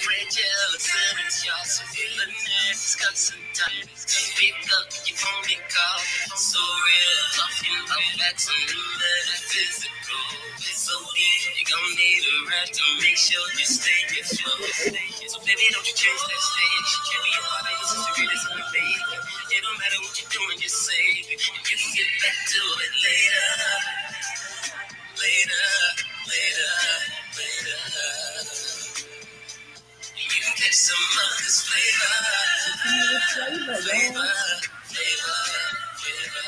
fragile feelings, y'all. So illness, cuts and diamonds. Pick up your phone and call. So real, talking about facts and the metaphysical. So deep, you gon' need a rap to make sure you stay afloat. So baby, don't you change that stage. Carry your body, your sister, greatest in the baby. It don't matter what you're doing, just save it. You can get back to it later. Later, later, later. You can get some of this flavor. Flavor, flavor, flavor.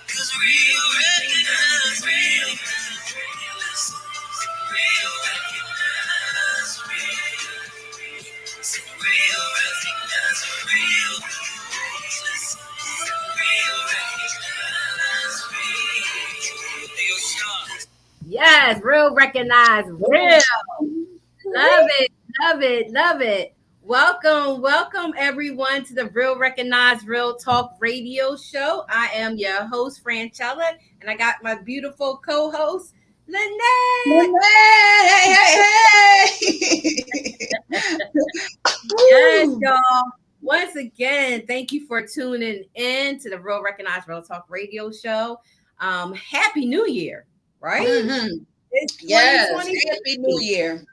Cause real recognize real. Real recognize real. So real recognize real. Real recognize real. Hey, yo, Sean. Yes, real recognize real. Love it, love it, love it. Welcome everyone to the Real Recognize Real Talk radio show. I am your host, Franchella, and I got my beautiful co-host, Lynette. Hey. Yes, y'all. Once again, thank you for tuning in to the Real Recognize Real Talk radio show. Happy New Year, right? Mm-hmm. It's Yes, 2020. Happy New Year.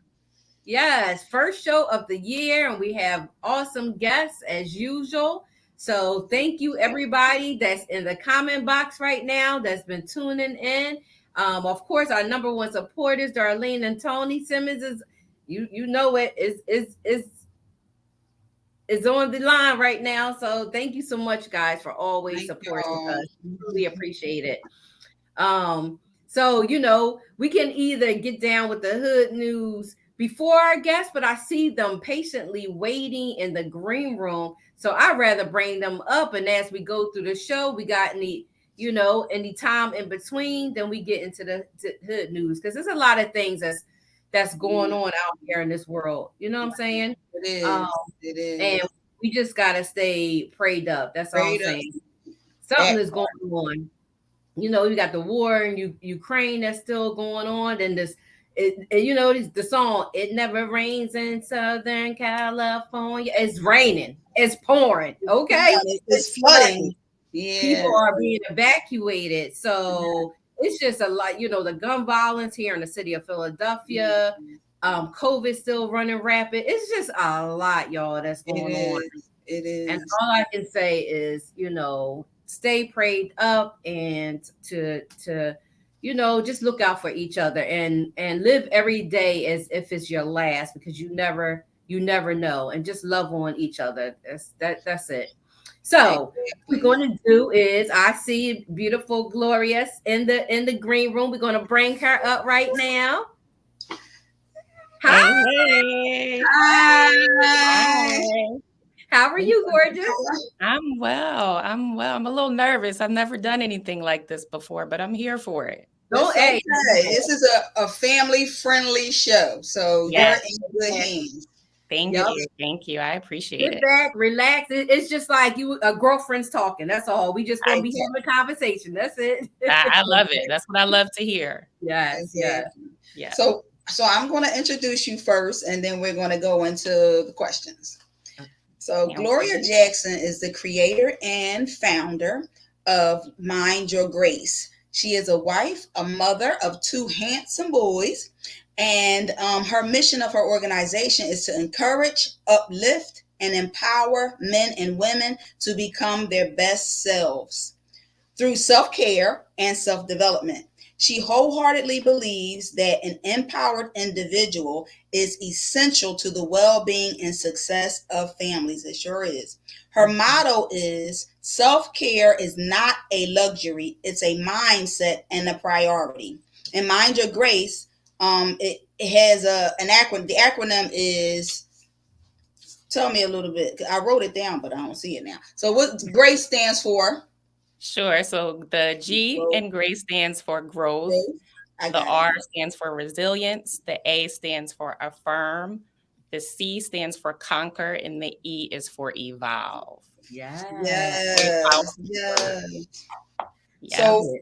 Yes, first show of the year, and we have awesome guests as usual. So thank you everybody that's in the comment box right now that's been tuning in. Of course, our number one supporters, Darlene and Tony Simmons, is you know it is on the line right now. So thank you so much, guys, for always supporting us. We really appreciate it. So we can either get down with the hood news before our guests, but I see them patiently waiting in the green room. So I'd rather bring them up, and as we go through the show, we got any time in between, then we get into the hood news, because there's a lot of things that's going on out here in this world. You know what I'm saying? It is. It is. And we just gotta stay prayed up. That's all I'm saying. Something is going on. You got the war in Ukraine that's still going on, and the song "It Never Rains in Southern California." It's raining, it's pouring. Okay, it's flooding. Yeah, people are being evacuated, so it's just a lot. The gun violence here in the city of Philadelphia. COVID still running rapid. It's just a lot, y'all, that's going on. It is. And all I can say is, stay prayed up, and to just look out for each other, and live every day as if it's your last, because you never know, and just love on each other. That's it. So what we're going to do is, I see beautiful Gloria in the green room. We're going to bring her up right now. Hi. Hey. Hi. How are you, gorgeous? I'm well. I'm a little nervous. I've never done anything like this before, but I'm here for it. Okay. This is a family-friendly show, so you're in good hands. Thank you. Thank you. I appreciate it. Sit back, relax. It's just like girlfriends talking. That's all. We just gonna be having a conversation. That's it. I love it. That's what I love to hear. Yes. So I'm going to introduce you first, and then we're going to go into the questions. So Gloria Jackson is the creator and founder of Mind Your Grace. She is a wife, a mother of 2 handsome boys, and her mission of her organization is to encourage, uplift, and empower men and women to become their best selves through self-care and self-development. She wholeheartedly believes that an empowered individual is essential to the well-being and success of families. It sure is. Her motto is, self-care is not a luxury, it's a mindset and a priority. And Mind Your Grace, it has an acronym. The acronym is, tell me a little bit. I wrote it down, but I don't see it now. So what GRACE stands for? Sure. So the G in GRACE stands for growth. The R stands for resilience. The A stands for affirm. The C stands for conquer, and the E is for evolve. Yes. So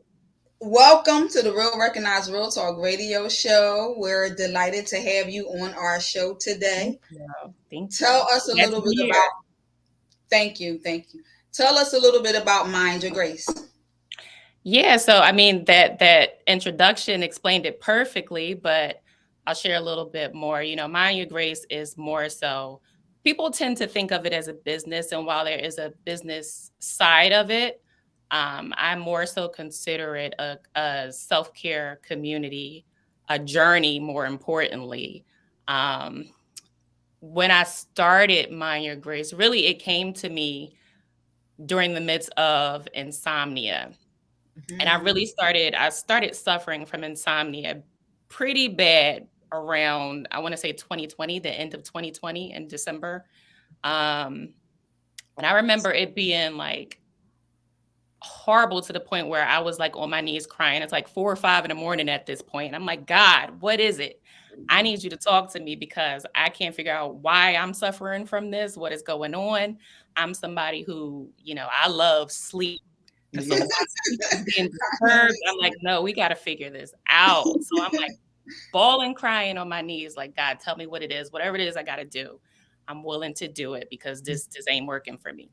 Welcome to the Real Recognize Real Talk radio show. We're delighted to have you on our show today. Tell us a little bit about. Thank you. Tell us a little bit about Mind Your Grace. Yeah, so I mean that introduction explained it perfectly, but I'll share a little bit more. Mind Your Grace is more so people tend to think of it as a business, and while there is a business side of it, I more so consider it a self-care community, a journey. More importantly, when I started Mind Your Grace, really it came to me during the midst of insomnia. And I started suffering from insomnia pretty bad around, I want to say 2020, the end of 2020 in December. And I remember it being like horrible to the point where I was like on my knees crying. It's like 4 or 5 in the morning at this point. I'm like, God, what is it? I need you to talk to me because I can't figure out why I'm suffering from this, what is going on. I'm somebody who, I love sleep. And so my sleep is being disturbed. I'm like, no, we got to figure this out. So I'm like bawling, crying on my knees, like, God, tell me what it is. Whatever it is I got to do, I'm willing to do it because this ain't working for me.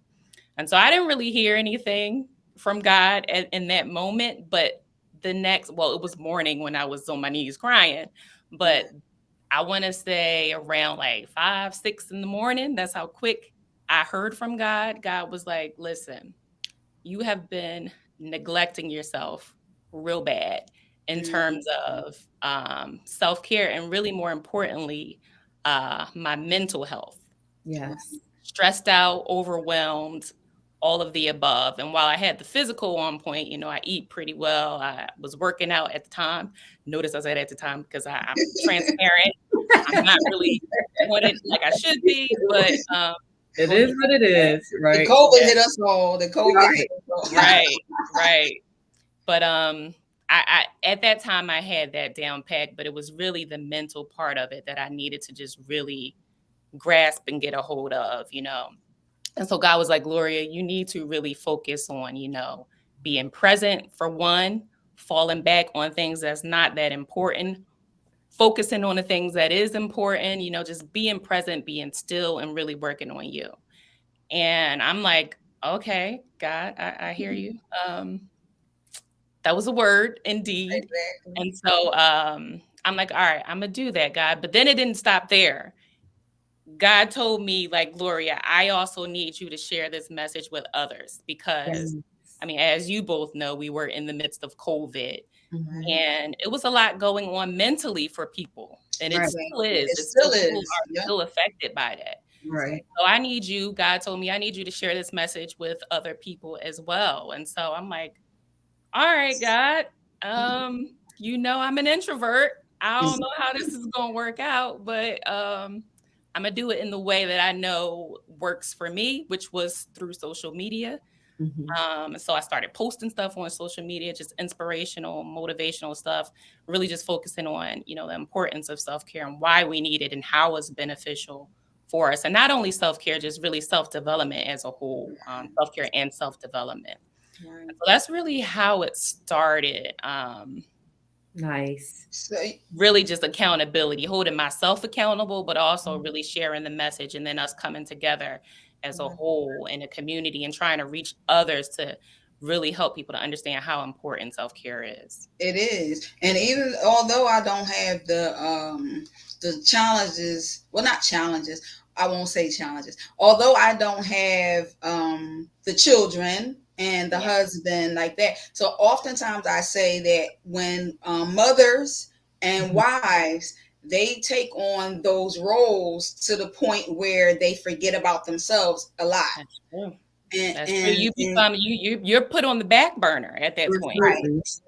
And so I didn't really hear anything from God in that moment. But it was morning when I was on my knees crying. But I want to say around like 5, 6 in the morning. That's how quick I heard from God. God was like, listen, you have been neglecting yourself real bad in terms of self-care and really more importantly, my mental health. Yes. Stressed out, overwhelmed, all of the above. And while I had the physical on point, I eat pretty well. I was working out at the time. Notice I said at the time because I'm transparent. I'm not really doing it like I should be, but it is what it is, right? The COVID hit us all. The COVID hit us all. Right. But I at that time I had that down pat, but it was really the mental part of it that I needed to just really grasp and get a hold of, And so God was like, Gloria, you need to really focus on, being present for one, falling back on things that's not that important, focusing on the things that is important, just being present, being still, and really working on you. And I'm like, okay, God, I hear you. That was a word indeed. Exactly. And so I'm like, all right, I'm going to do that, God. But then it didn't stop there. God told me, like, Gloria, I also need you to share this message with others because, I mean, as you both know, we were in the midst of COVID and it was a lot going on mentally for people. And it still is. People are still affected by that. Right. So I need you, God told me, I need you to share this message with other people as well. And so I'm like, all right, God, I'm an introvert. I don't know how this is going to work out, but I'm going to do it in the way that I know works for me, which was through social media. So I started posting stuff on social media, just inspirational, motivational stuff, really just focusing on, the importance of self-care and why we need it and how it's beneficial for us. And not only self-care, just really self-development as a whole, self-care and self-development. So that's really how it started. Nice. So, really just accountability, holding myself accountable, but also really sharing the message and then us coming together as a whole in a community and trying to reach others to really help people to understand how important self-care is. It is. And even although I don't have the challenges, well, not challenges, I won't say challenges. Although I don't have the children and the husband like that. So oftentimes I say that when mothers and wives, they take on those roles to the point where they forget about themselves a lot. That's true. You become you're put on the back burner at that point. Right.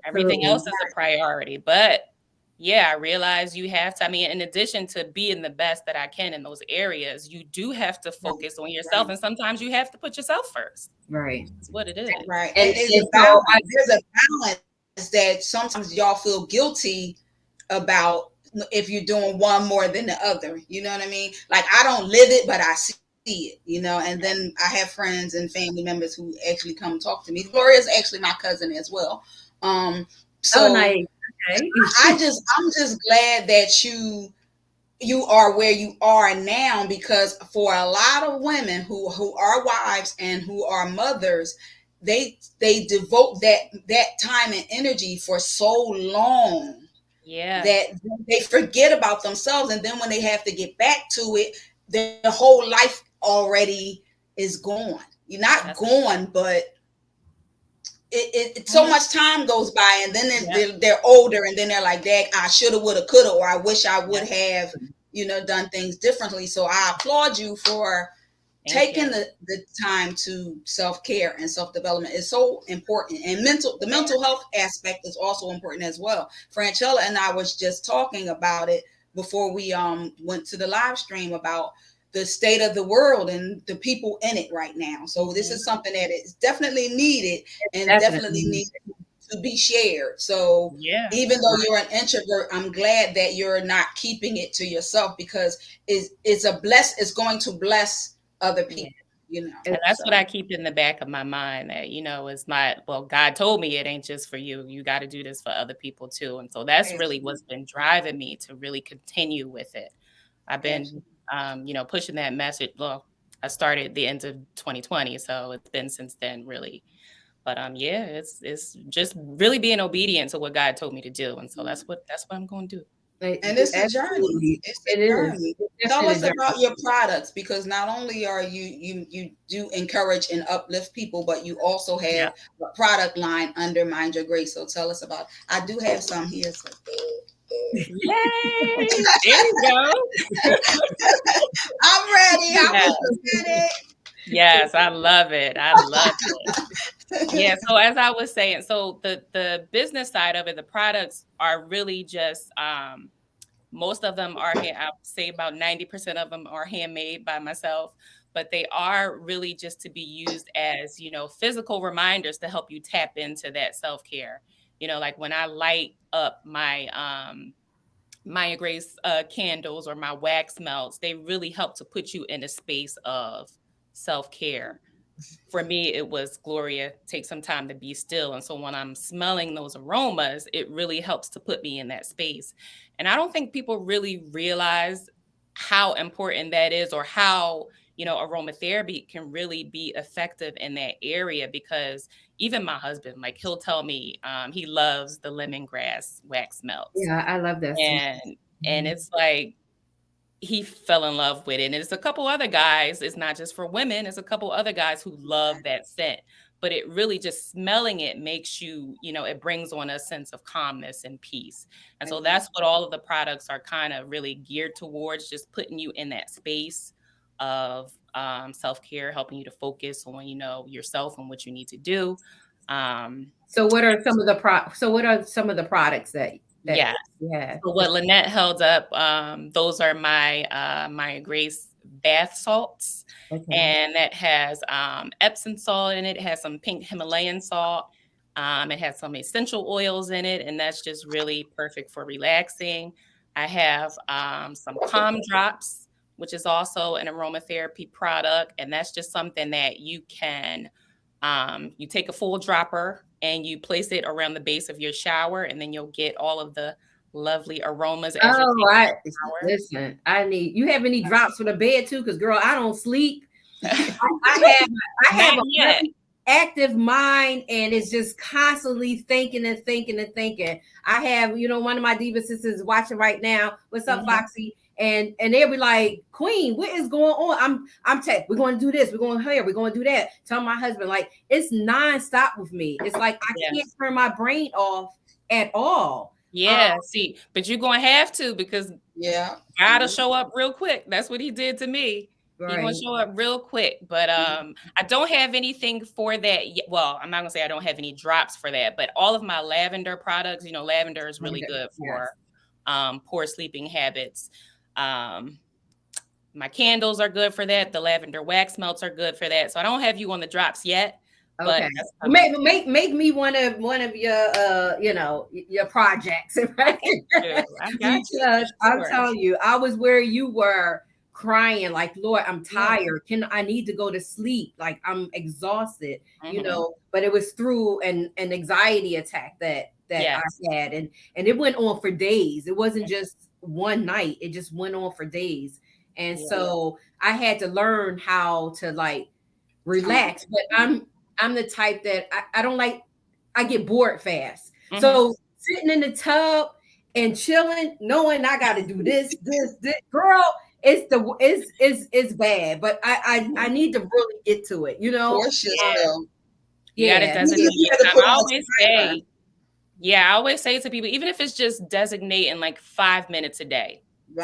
Everything else is a priority. But yeah, I realize you have to, in addition to being the best that I can in those areas, you do have to focus on yourself. And sometimes you have to put yourself first. Right. That's what it is. Right. And there's a balance that sometimes y'all feel guilty about if you're doing one more than the other. You know what I mean? Like, I don't live it, but I see it, and then I have friends and family members who actually come talk to me. Gloria is actually my cousin as well. So nice. Okay. I'm just glad that you are where you are now, because for a lot of women who are wives and who are mothers, they devote that time and energy for so long Yeah. that they forget about themselves, and then when they have to get back to it, their whole life already is gone. You're not That's gone, but so much time goes by, and then yeah. they're older, and then they're like, "Dad, I shoulda, woulda, coulda," or "I wish I would Yeah. have, done things differently." So I applaud you for Thank taking you. the time to self-care and self-development is so important, and the Yeah. mental health aspect is also important as well. Franchella and I was just talking about it before we went to the live stream, about the state of the world and the people in it right now. So this is something that is definitely needed, and definitely Definitely. needs to be shared. So Yeah. even though you're an introvert, I'm glad that you're not keeping it to yourself, because it's going to bless other Yeah. people. And that's what So I keep in the back of my mind, that, it's not, well, God told me it ain't just for you. You got to do this for other people too. And so that's really what's been driving me to really continue with it. I've been, pushing that message. Well, I started the end of 2020, so it's been since then, really. But yeah, it's just really being obedient to what God told me to do, and so that's what I'm going to do. and it's a journey. Absolutely. It's It a is. journey. It's Tell definitely us a journey. about your products, because not only are you do encourage and uplift people, but you also Yeah. have a product line under Mind Your Grace. So tell us about. I do have some here. So. Yay! There you go. I'm ready. I Yeah. was ready. Yes, I love it. I love it. Yeah. So as I was saying, so the business side of it, the products are really just most of them are I would say about 90% of them are handmade by myself, but they are really just to be used as, physical reminders to help you tap into that self-care. Like when I light up my Maya Grace candles or my wax melts, they really help to put you in a space of self-care. For me, it was Gloria, take some time to be still. And so when I'm smelling those aromas, it really helps to put me in that space. And I don't think people really realize how important that is, or how, aromatherapy can really be effective in that area, because even my husband, like, he'll tell me he loves the lemongrass wax melts. Yeah, I love that smell. And it's like, he fell in love with it. And it's a couple other guys. It's not just for women. It's a couple other guys who love that scent. But it really, just smelling it makes you, it brings on a sense of calmness and peace. And so that's what all of the products are kind of really geared towards, just putting you in that space of self-care, helping you to focus on, yourself and what you need to do. So what are some of the products that Yeah. yeah. So what Lynette held up, those are my Maya Grace bath salts. Okay. And that has Epsom salt in it. It has some pink Himalayan salt. It has some essential oils in it, and that's just really perfect for relaxing. I have some calm drops, which is also an aromatherapy product, and that's just something that you can you take a full dropper and you place it around the base of your shower, and then you'll get all of the lovely aromas as you're taking Oh, a shower. listen, you have any drops for the bed too? Because girl, I don't sleep. I have Not a yet. very active mind, and it's just constantly thinking and thinking and thinking. I have, one of my diva sisters watching right now. What's up, Foxy? And they'll be like, Queen, what is going on? I'm tech. We're going to do this. We're going here. We're going to do that. Tell my husband, like, it's nonstop with me. It's like I can't turn my brain off at all. Yeah, see, but you're going to have to, because God'll show up real quick. That's what he did to me. Right. He going to show up real quick. But I don't have anything for that yet. Well, I'm not going to say I don't have any drops for that, but all of my lavender products, lavender is really good for poor sleeping habits. My candles are good for that. The lavender wax melts are good for that. So I don't have you on the drops yet. Okay. Make me one of your your projects. Right? I got you. I'm telling you, I was where you were, crying like, Lord, I'm tired. I need to go to sleep. Like, I'm exhausted, but it was through an anxiety attack that that I had, and it went on for days. It wasn't just one night; it just went on for days. And so I had to learn how to like relax. But I'm the type that I don't like. I get bored fast. So sitting in the tub and chilling, knowing I got to do this, girl. It's bad, but I need to really get to it, you know. Force yourself. You gotta designate your time. I always say to people, even if it's just designating like 5 minutes a day,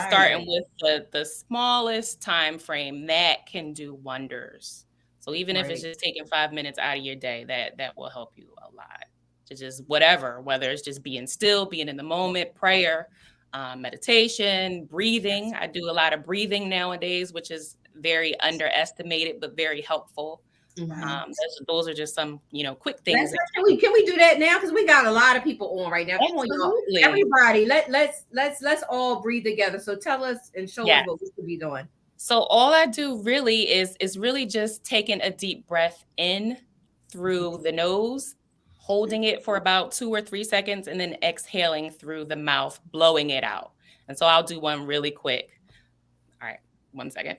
starting with the smallest time frame, that can do wonders. So even if it's just taking 5 minutes out of your day, that will help you a lot. To just whatever, whether it's just being still, being in the moment, prayer, meditation, breathing. I do a lot of breathing nowadays, which is very underestimated, but very helpful. Those are just some, quick things. Can we do that now? Because we got a lot of people on right now. Come on, y'all. Everybody, let's all breathe together. So tell us and show us what we should be doing. So all I do really is really just taking a deep breath in through the nose, holding it for about 2 or 3 seconds, and then exhaling through the mouth, blowing it out. And so I'll do one really quick. All right, 1 second.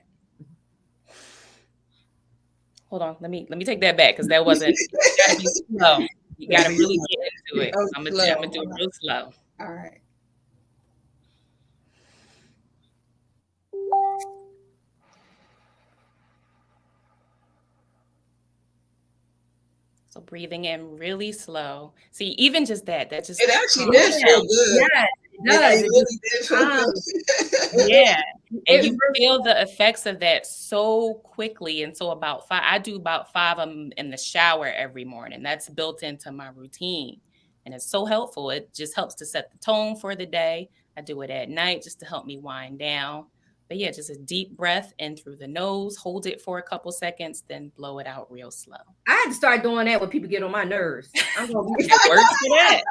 Hold on, let me take that back because that wasn't. You gotta be slow. You gotta really get into it. I'm gonna do it real slow. All right. So breathing in really slow. See, even just that just it actually did feel good. Yeah, it does. It really did feel good. Yeah. And you feel the effects of that so quickly. And so I do about 5 of them in the shower every morning. That's built into my routine. And it's so helpful. It just helps to set the tone for the day. I do it at night just to help me wind down. But yeah, just a deep breath in through the nose, hold it for a couple seconds, then blow it out real slow. I had to start doing that when people get on my nerves. I'm gonna be works for that.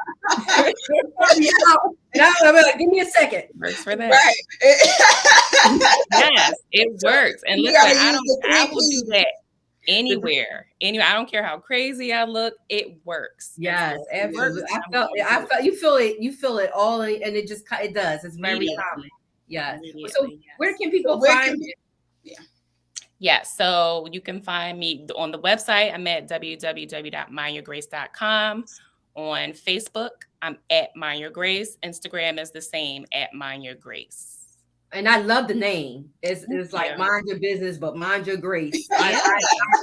I'm like, give me a second. Works for that. Right. Yes, it works. And listen, I will do that anywhere. I don't care how crazy I look, it works. Yes, absolutely. I felt you feel it all, and it does. It's very common. Yes. So where can people find you? Yeah, so you can find me on the website. I'm at www.mindyourgrace.com. On Facebook, I'm at Mind Your Grace. Instagram is the same, at Mind Your Grace. And I love the name. It's like mind your business, but mind your grace. I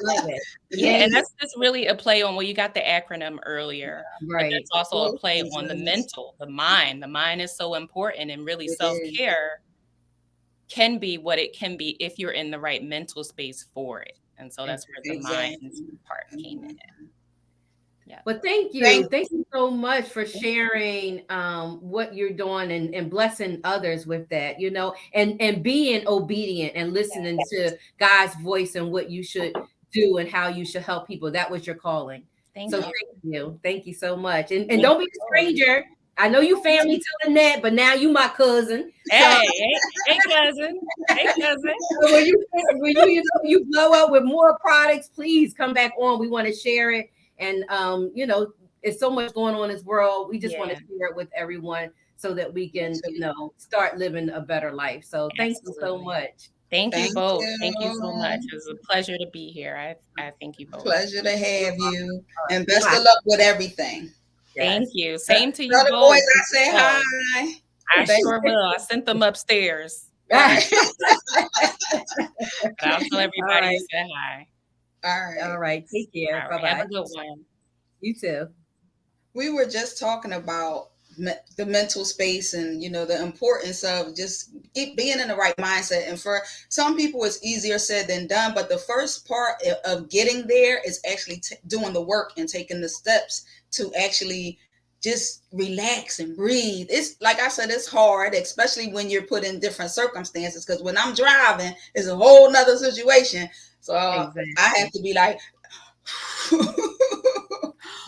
love it. Yeah, and that's really a play on, you got the acronym earlier. Right. But it's also a play on the mental, the mind. The mind is so important, and really self-care can be what it can be if you're in the right mental space for it. And so that's where the mind part came in. Yeah. But thank you so much for sharing what you're doing and blessing others with that, and being obedient and listening to God's voice and what you should do and how you should help people. That was your calling. Thank you. Thank you so much. And don't be a stranger. I know you family to the net, but now you my cousin. Hey cousin. Hey cousin. So when you blow up with more products, please come back on. We want to share it. And, it's so much going on in this world. We just want to share it with everyone so that we can, start living a better life. So thank you so much. Thank you both. Thank you so much. It was a pleasure to be here. I thank you both. Pleasure to have you. And best of luck with everything. Thank you. Same to you both. Boys, I say hi. I sure will. I sent them upstairs. But I'll tell everybody to say hi. All right. Take care. Bye-bye. Have a good one. You too. We were just talking about the mental space and, the importance of just being in the right mindset. And for some people, it's easier said than done. But the first part of getting there is actually doing the work and taking the steps to actually just relax and breathe. It's like I said, it's hard, especially when you're put in different circumstances. Because when I'm driving, it's a whole nother situation. So exactly. I have to be like,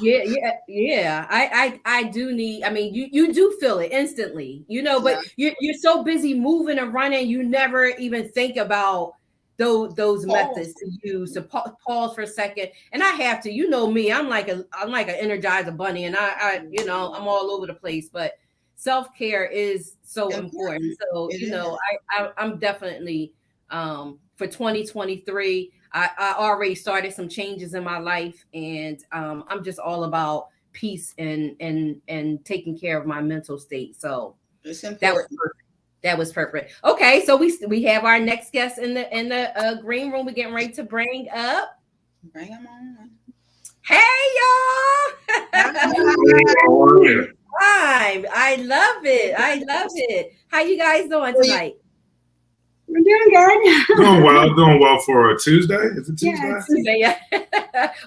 yeah. I do need. I mean, you do feel it instantly, but you're so busy moving and running, you never even think about those methods to use to pause for a second. And I have to, you know me, I'm like an Energizer bunny, and I you know, I'm all over the place, but self-care is so important. So, you know, I'm definitely for 2023, I already started some changes in my life, and I'm just all about peace and taking care of my mental state. So it's important. That was perfect. Okay, so we have our next guest in the green room. We're getting ready to bring up. Bring them on. Hey y'all! Hi, I love it. I love it. How you guys doing tonight? We're doing good. Doing well for a Tuesday. Is it Tuesday? Yeah, Tuesday, yeah.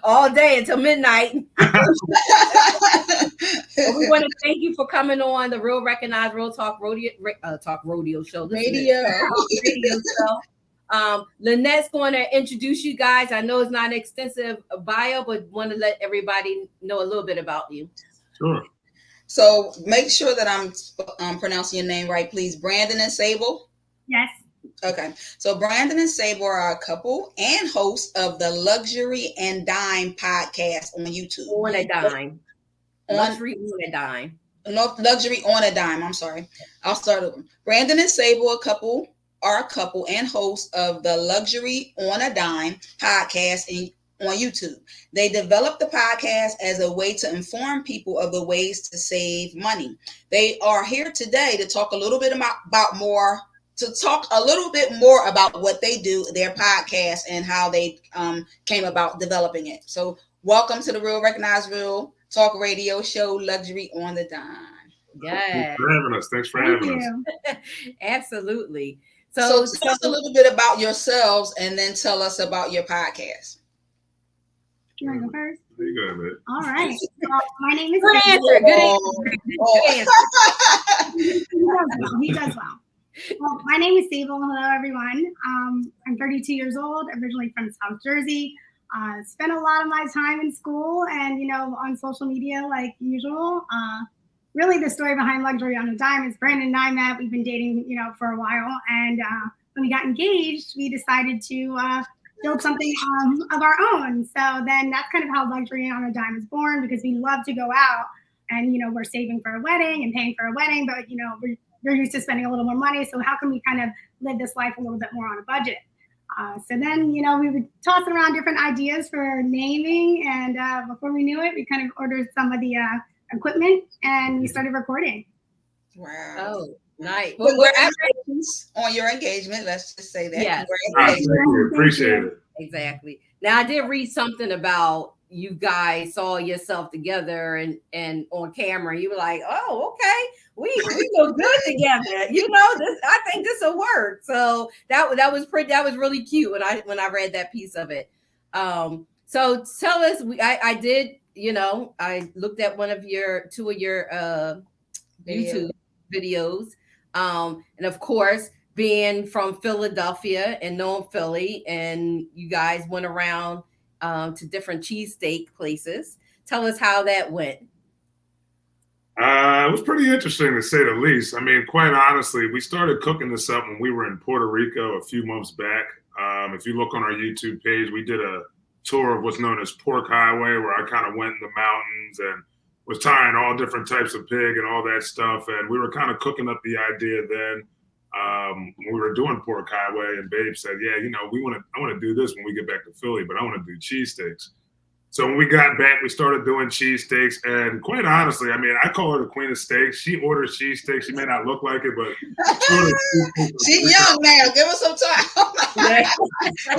All day until midnight. Well, we want to thank you for coming on the Real Recognized Real Talk Rodeo Show. Radio show. Lynette's going to introduce you guys. I know it's not an extensive bio, but want to let everybody know a little bit about you. Sure. So make sure that I'm pronouncing your name right, please. Brandon and Sable? Yes. Okay. So Brandon and Sable are a couple and hosts of the Luxury and Dime podcast on YouTube. On a Dime. Luxury on a Dime. No, Luxury on a Dime. I'm sorry. I'll start over. Brandon and Sable are a couple and hosts of the Luxury on a Dime podcast on YouTube. They developed the podcast as a way to inform people of the ways to save money. They are here today to talk a little bit about what they do, their podcast, and how they came about developing it. So welcome to the Real Recognized Real Talk Radio Show, Luxury on the Dime. Yeah. Thanks for having us. Absolutely. So tell us a little bit about yourselves, and then tell us about your podcast. You want to go first? There you go, man. All right. My name is Good answer. He does well. Well, my name is Sable. Hello, everyone. I'm 32 years old, originally from South Jersey. Spent a lot of my time in school and, you know, on social media like usual. Really, the story behind Luxury on a Dime is Brandon and I met. We've been dating, you know, for a while. And when we got engaged, we decided to build something of our own. So then that's kind of how Luxury on a Dime is born, because we love to go out and, you know, we're saving for a wedding and paying for a wedding, but, you know, we're used to spending a little more money. So how can we kind of live this life a little bit more on a budget? So then, you know, we would toss around different ideas for naming. And before we knew it, we kind of ordered some of the equipment and we started recording. Wow. Oh, nice. Well, congratulations on your engagement. Let's just say that. Yes. Congratulations. Appreciate it. Exactly. Now, I did read something about you guys saw yourself together and on camera. You were like, oh, okay. We look good together. You know, I think this will work. So that was really cute when I read that piece of it. So tell us, I did, you know, I looked at two of your YouTube videos. And of course, being from Philadelphia and knowing Philly, and you guys went around to different cheesesteak places. Tell us how that went. It was pretty interesting, to say the least. I mean, quite honestly, we started cooking this up when we were in Puerto Rico a few months back. If you look on our YouTube page, we did a tour of what's known as Pork Highway, where I kind of went in the mountains and was trying all different types of pig and all that stuff. And we were kind of cooking up the idea then when we were doing Pork Highway, and Babe said, yeah, you know, I want to do this when we get back to Philly, but I want to do cheesesteaks. So when we got back, we started doing cheesesteaks, and quite honestly, I mean, I call her the queen of steaks. She orders cheesesteaks. She may not look like it, but she's young now. Give her some time.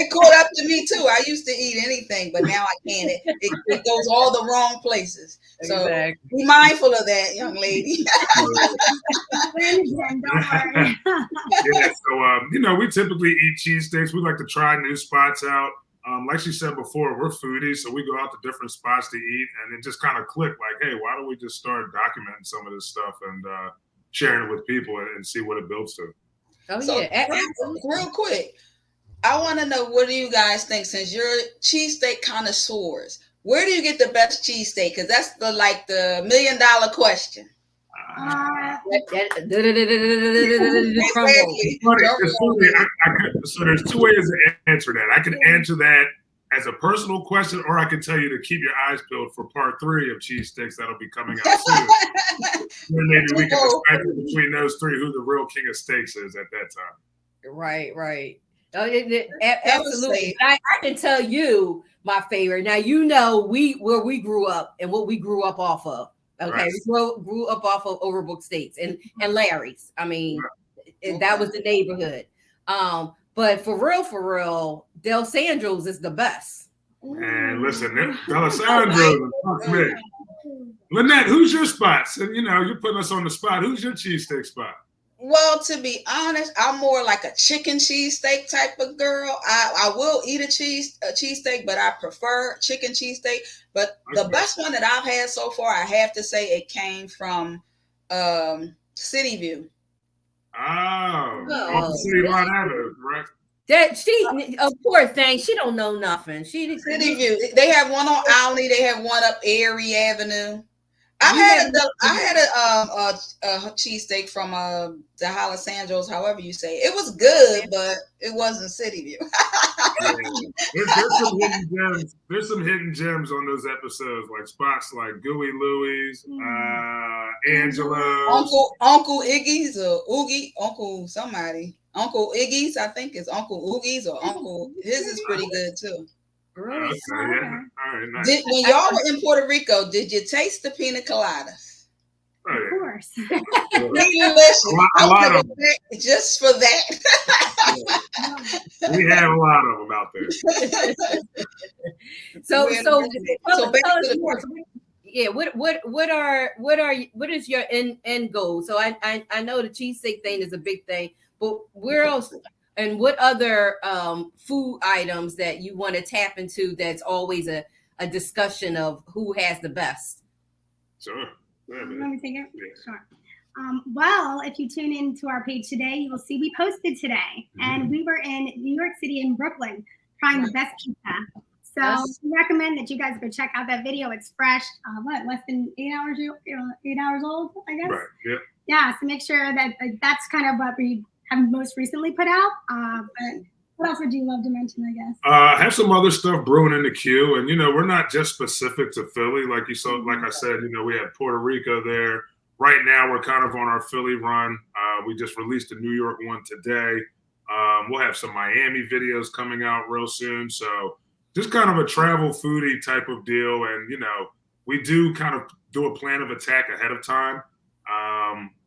It caught up to me too. I used to eat anything, but now I can't. It goes all the wrong places. So be mindful of that, young lady. Yeah. So you know, we typically eat cheesesteaks. We like to try new spots out. Like she said before, we're foodies, so we go out to different spots to eat, and it just kind of clicked like, hey, why don't we just start documenting some of this stuff and sharing it with people and see what it builds to. Oh, so, yeah. Real quick, I want to know, what do you guys think, since you're cheesesteak connoisseurs, where do you get the best cheesesteak? Because that's the $1 million question. So there's two ways to answer that. I can answer that as a personal question, or I can tell you to keep your eyes peeled for part 3 of Cheese Sticks that'll be coming out soon. Then maybe we can decide between those 3 who the real king of steaks is at that time. Right. Oh, absolutely. I can tell you my favorite. Now you know where we grew up and what we grew up off of. Okay, right. We grew up off of Overbrook Steaks and Larry's. I mean, that was the neighborhood. But for real, Del Sandro's is the best. And listen, Del Sandro's is Lynette, who's your spot? So, you're putting us on the spot. Who's your cheesesteak spot? Well, to be honest, I'm more like a chicken cheesesteak type of girl. I will eat a cheesesteak, but I prefer chicken cheesesteak. But the best one that I've had so far, I have to say, it came from City View. Off the City Line Avenue, right? That she, of course, she don't know nothing. City View. They have one on Alney. They have one up Erie Avenue. I had a cheesesteak from the Alessandro's, however you say it. It was good, but it wasn't City View. There's some hidden gems on those episodes, like spots like Gooey Louie's, Angela's, Uncle Iggy's or Oogie, Uncle somebody, Uncle Iggy's. I think it's Uncle Oogie's or Uncle. His is pretty good too. Really? Okay, yeah. All right, nice. When y'all were in Puerto Rico, did you taste the pina coladas? Of course. Delicious. A lot of them. Just for that. We have a lot of them out there. So yeah, what is your end goal? So I know the cheesesteak thing is a big thing, but where else? And what other food items that you want to tap into that's always a discussion of who has the best? Sure. Let me take it? Yeah. Sure. Well, if you tune into our page today, you will see we posted today. And we were in New York City and Brooklyn trying the best pizza. So we recommend that you guys go check out that video. It's fresh. Less than 8 hours, 8 hours old, I guess? Right, yeah. Yeah, so make sure that that's kind of what we have most recently put out. But what else would you love to mention, I guess? I have some other stuff brewing in the queue. And, we're not just specific to Philly. Like you saw, like I said, we had Puerto Rico there. Right now, we're kind of on our Philly run. We just released a New York one today. We'll have some Miami videos coming out real soon. So just kind of a travel foodie type of deal. And, we do kind of do a plan of attack ahead of time.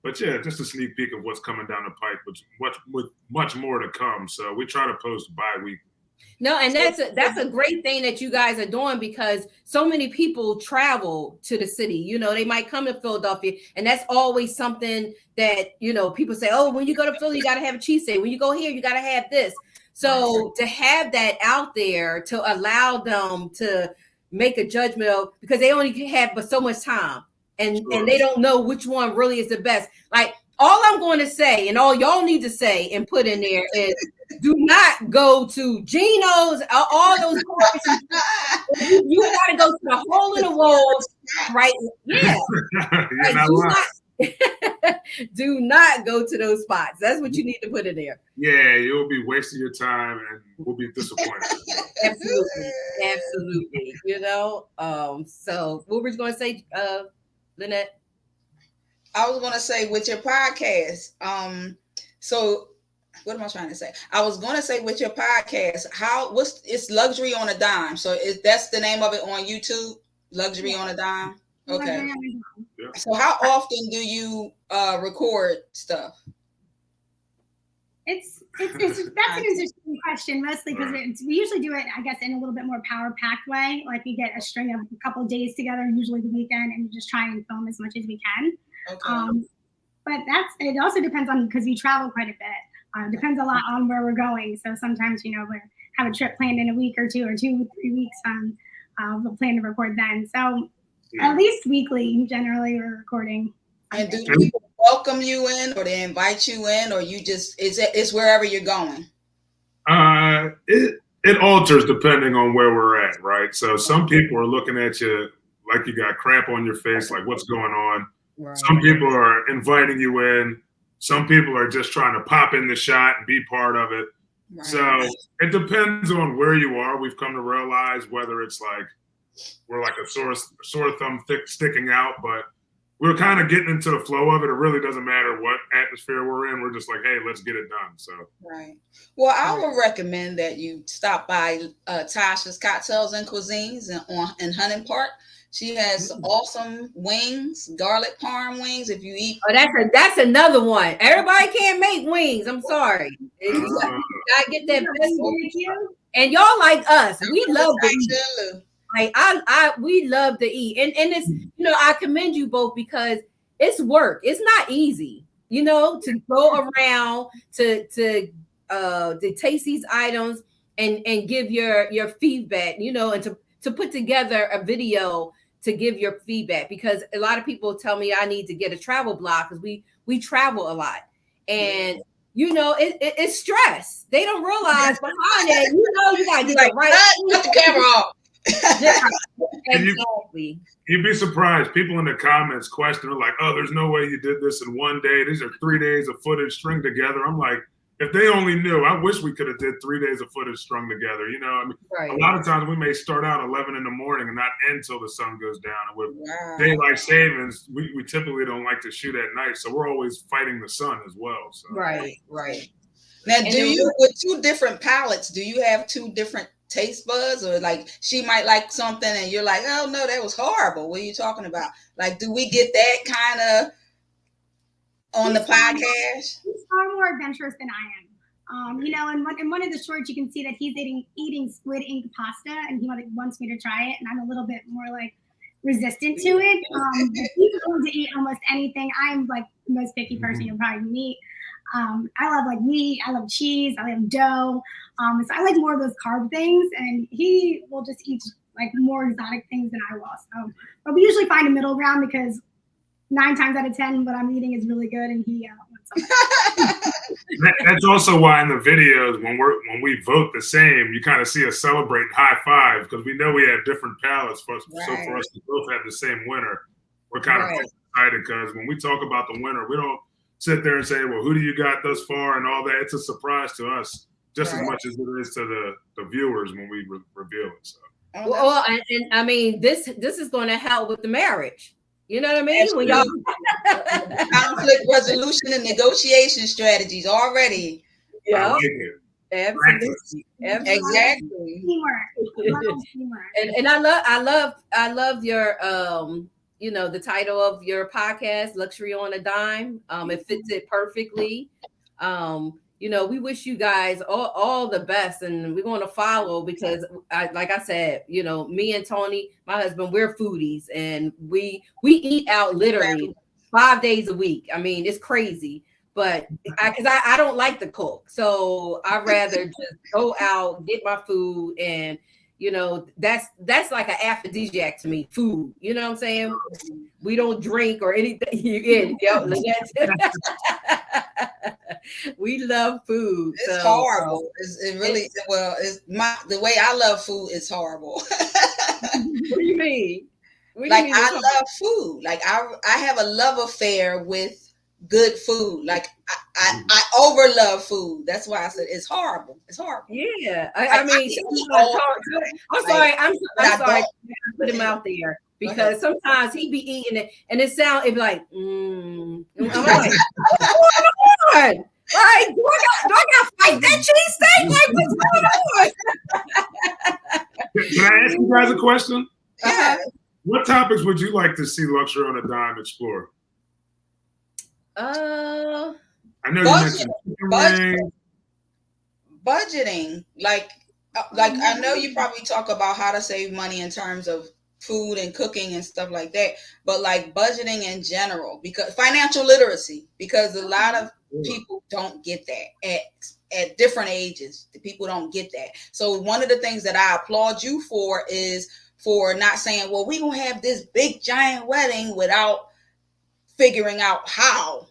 But yeah, just a sneak peek of what's coming down the pipe, with much more to come. So we try to post bi-week. No, and that's a great thing that you guys are doing, because so many people travel to the city. They might come to Philadelphia, and that's always something that, people say, oh, when you go to Philly, you got to have a cheesesteak. When you go here, you got to have this. So to have that out there to allow them to make a judgment of, because they only have but so much time. And they don't know which one really is the best. Like, all I'm going to say, and all y'all need to say and put in there, is do not go to Geno's, all those places. You got to go to the hole in the walls, right? Yeah. Do not go to those spots. That's what you need to put in there. Yeah, you'll be wasting your time and we'll be disappointed. Absolutely. So what were you going to say, Lynette? I was going to say with your podcast. So what am I trying to say? I was going to say with your podcast, it's Luxury on a Dime. So that's the name of it on YouTube, Luxury on a Dime. Okay. Yeah. So how often do you record stuff? That's an interesting question, mostly because we usually do it, I guess, in a little bit more power-packed way. Like, we get a string of a couple of days together, usually the weekend, and just try and film as much as we can. Okay. But it also depends on, because we travel quite a bit. Depends a lot on where we're going. So sometimes, we have a trip planned in a week or 2 or 3 weeks. We'll plan to record then. So at least weekly, generally, we're recording. And do people welcome you in, or they invite you in, or you just it's wherever you're going? It alters depending on where we're at, right? So some people are looking at you like you got crap on your face, like what's going on. Right. Some people are inviting you in. Some people are just trying to pop in the shot and be part of it. Right. So it depends on where you are. We've come to realize whether it's like we're like a sore thumb sticking out, but we're kind of getting into the flow of it. It really doesn't matter what atmosphere we're in. We're just like, hey, let's get it done. So right. Well, I would recommend that you stop by Tasha's Cocktails and Cuisines in Hunting Park. She has awesome wings, garlic parm wings. If you eat, that's another one. Everybody can't make wings. I'm sorry. You gotta get that best. And y'all like us. We love to eat. Like we love to eat, and it's I commend you both because it's work. It's not easy, to go around to taste these items and give your feedback, and to put together a video to give your feedback, because a lot of people tell me I need to get a travel blog because we travel a lot, and it's stress. They don't realize behind it. You gotta get the right. Put the camera off. Exactly. You'd be surprised. People in the comments question like, "Oh, there's no way you did this in one day. These are 3 days of footage strung together." I'm like, if they only knew, I wish we could have did 3 days of footage strung together. I mean, right. A lot of times we may start out 11 in the morning and not end till the sun goes down. And with daylight savings, we typically don't like to shoot at night, so we're always fighting the sun as well. So. Right. Now, with 2 different palettes, do you have 2 different taste buds, or like she might like something and you're like, oh no, that was horrible? What are you talking about? Like, do we get that kind of on the podcast? He's far more adventurous than I am. In one of the shorts, you can see that he's eating squid ink pasta, and he wants me to try it, and I'm a little bit more like resistant to it. He's willing to eat almost anything. I'm like the most picky person you'll probably meet. I love like meat. I love cheese. I love dough. So I like more of those carb things, and he will just eat like more exotic things than I will. So, but we usually find a middle ground because 9 times out of 10, what I'm eating is really good, and he wants something. That's also why in the videos when we vote the same, you kind of see us celebrate high five because we know we have different palates. So for us to both have the same winner, we're kind of excited because when we talk about the winner, we don't sit there and say, well, who do you got thus far and all that. It's a surprise to us just as much as it is to the viewers when we reveal it. So. Well, and I mean, this is going to help with the marriage. You know what I mean? When y'all conflict resolution and negotiation strategies already. Yeah, absolutely. Exactly. And I love your the title of your podcast, Luxury on a Dime. It fits it perfectly. We wish you guys all the best, and we're going to follow because, like I said, me and Tony, my husband, we're foodies, and we eat out literally 5 days a week. I mean, it's crazy, but because I don't like to cook, so I'd rather just go out, get my food, and that's like an aphrodisiac to me, food. You know what I'm saying? We don't drink or anything. We love food. It's horrible. It really the way I love food is horrible. What do you mean? I love food. Like I have a love affair with good food. Like I over love food. That's why I said it's horrible. It's horrible. Yeah. I'm sorry. I'm sorry to put him out there because sometimes he be eating it and it be like, I'm like, what's going on? Like, do I got to fight that cheesesteak? Like, what's going on? Can I ask you guys a question? Yeah. What topics would you like to see Luxury on a Dime explore? I know you mentioned budgeting. Like I know you probably talk about how to save money in terms of food and cooking and stuff like that, but like budgeting in general, because financial literacy, because a lot of people don't get that at different ages. The people don't get that. So one of the things that I applaud you for is for not saying, well, we're gonna have this big giant wedding without figuring out how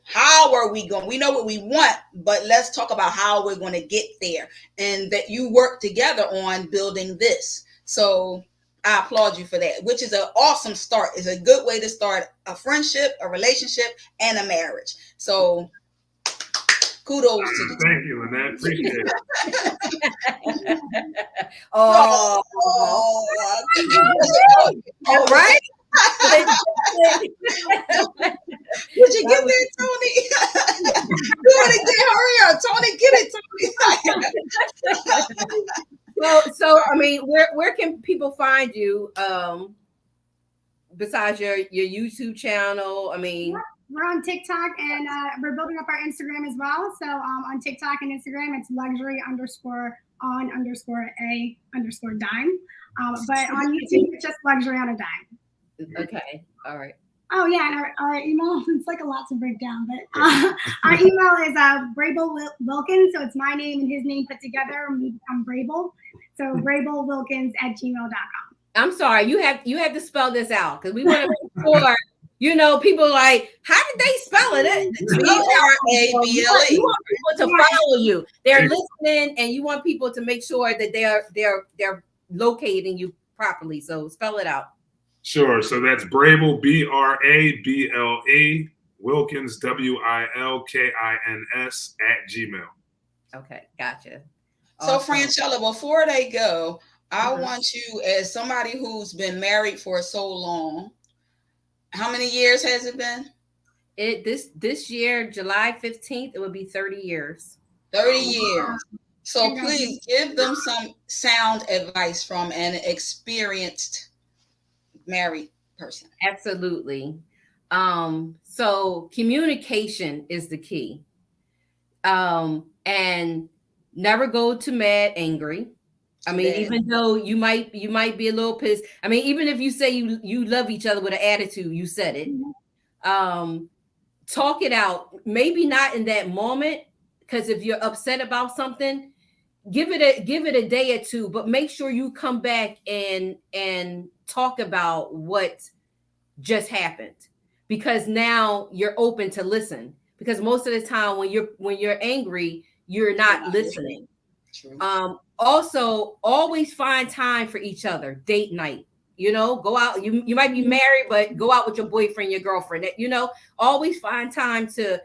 are we going. We know what we want, but let's talk about how we're going to get there, and that you work together on building this. So I applaud you for that, which is an awesome start. It's a good way to start a friendship, a relationship, and a marriage. So kudos to the thank you, Lynette. Appreciate it. Oh, right? Did you get that, Tony? Do it again. Hurry up, Tony. Get it, Tony. So I mean, where can people find you besides your YouTube channel? I mean, we're on TikTok, and we're building up our Instagram as well. So on TikTok and Instagram, it's luxury_on_a_dime. But on YouTube, it's just luxury on a dime. Okay. All right. Oh yeah, and our email, it's like a lot to break down, but our email is Brable Wilkins. So it's my name and his name put together, and we become Brable. So brablewilkins@gmail.com. I'm sorry, you have to spell this out, because we want to make sure, you know, people like, how did they spell it? BRABLE. You want people to follow you. They're listening, and you want people to make sure that they're locating you properly. So spell it out. Sure. So that's Brable, BRABLE, Wilkins, WILKINS @gmail. Okay, gotcha. So Franchella, before they go, I want you, as somebody who's been married for so long, how many years has it been? This year, July 15th, it would be 30 years. 30 years. So please give them some sound advice from an experienced married person. Absolutely. So communication is the key. And never go to mad angry. I mean, even though you might be a little pissed. I mean, even if you say you love each other with an attitude, you said it. Talk it out. Maybe not in that moment, because if you're upset about something, give it a day or two, but make sure you come back and talk about what just happened, because now you're open to listen. Because most of the time when you're angry, you're not listening. True. Also, always find time for each other. Date night. You know, go out. You might be married, but go out with your boyfriend, your girlfriend. You know, always find time to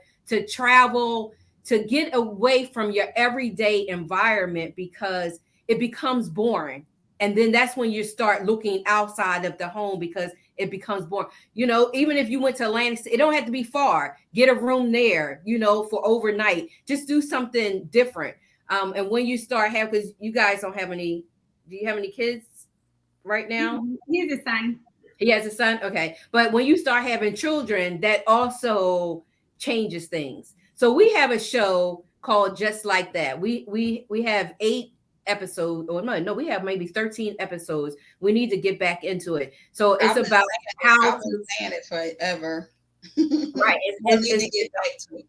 travel, to get away from your everyday environment, because it becomes boring. And then that's when you start looking outside of the home, because it becomes boring. You know, even if you went to Atlantic City, it don't have to be far. Get a room there, you know, for overnight. Just do something different. And when you start having, because you guys don't have any, do you have any kids right now? He has a son. He has a son? Okay. But when you start having children, that also changes things. So we have a show called Just Like That. We have 8 episodes, or no, we have maybe 13 episodes. We need to get back into it. So it's about how I've been saying it forever. Right. We need to get back to it.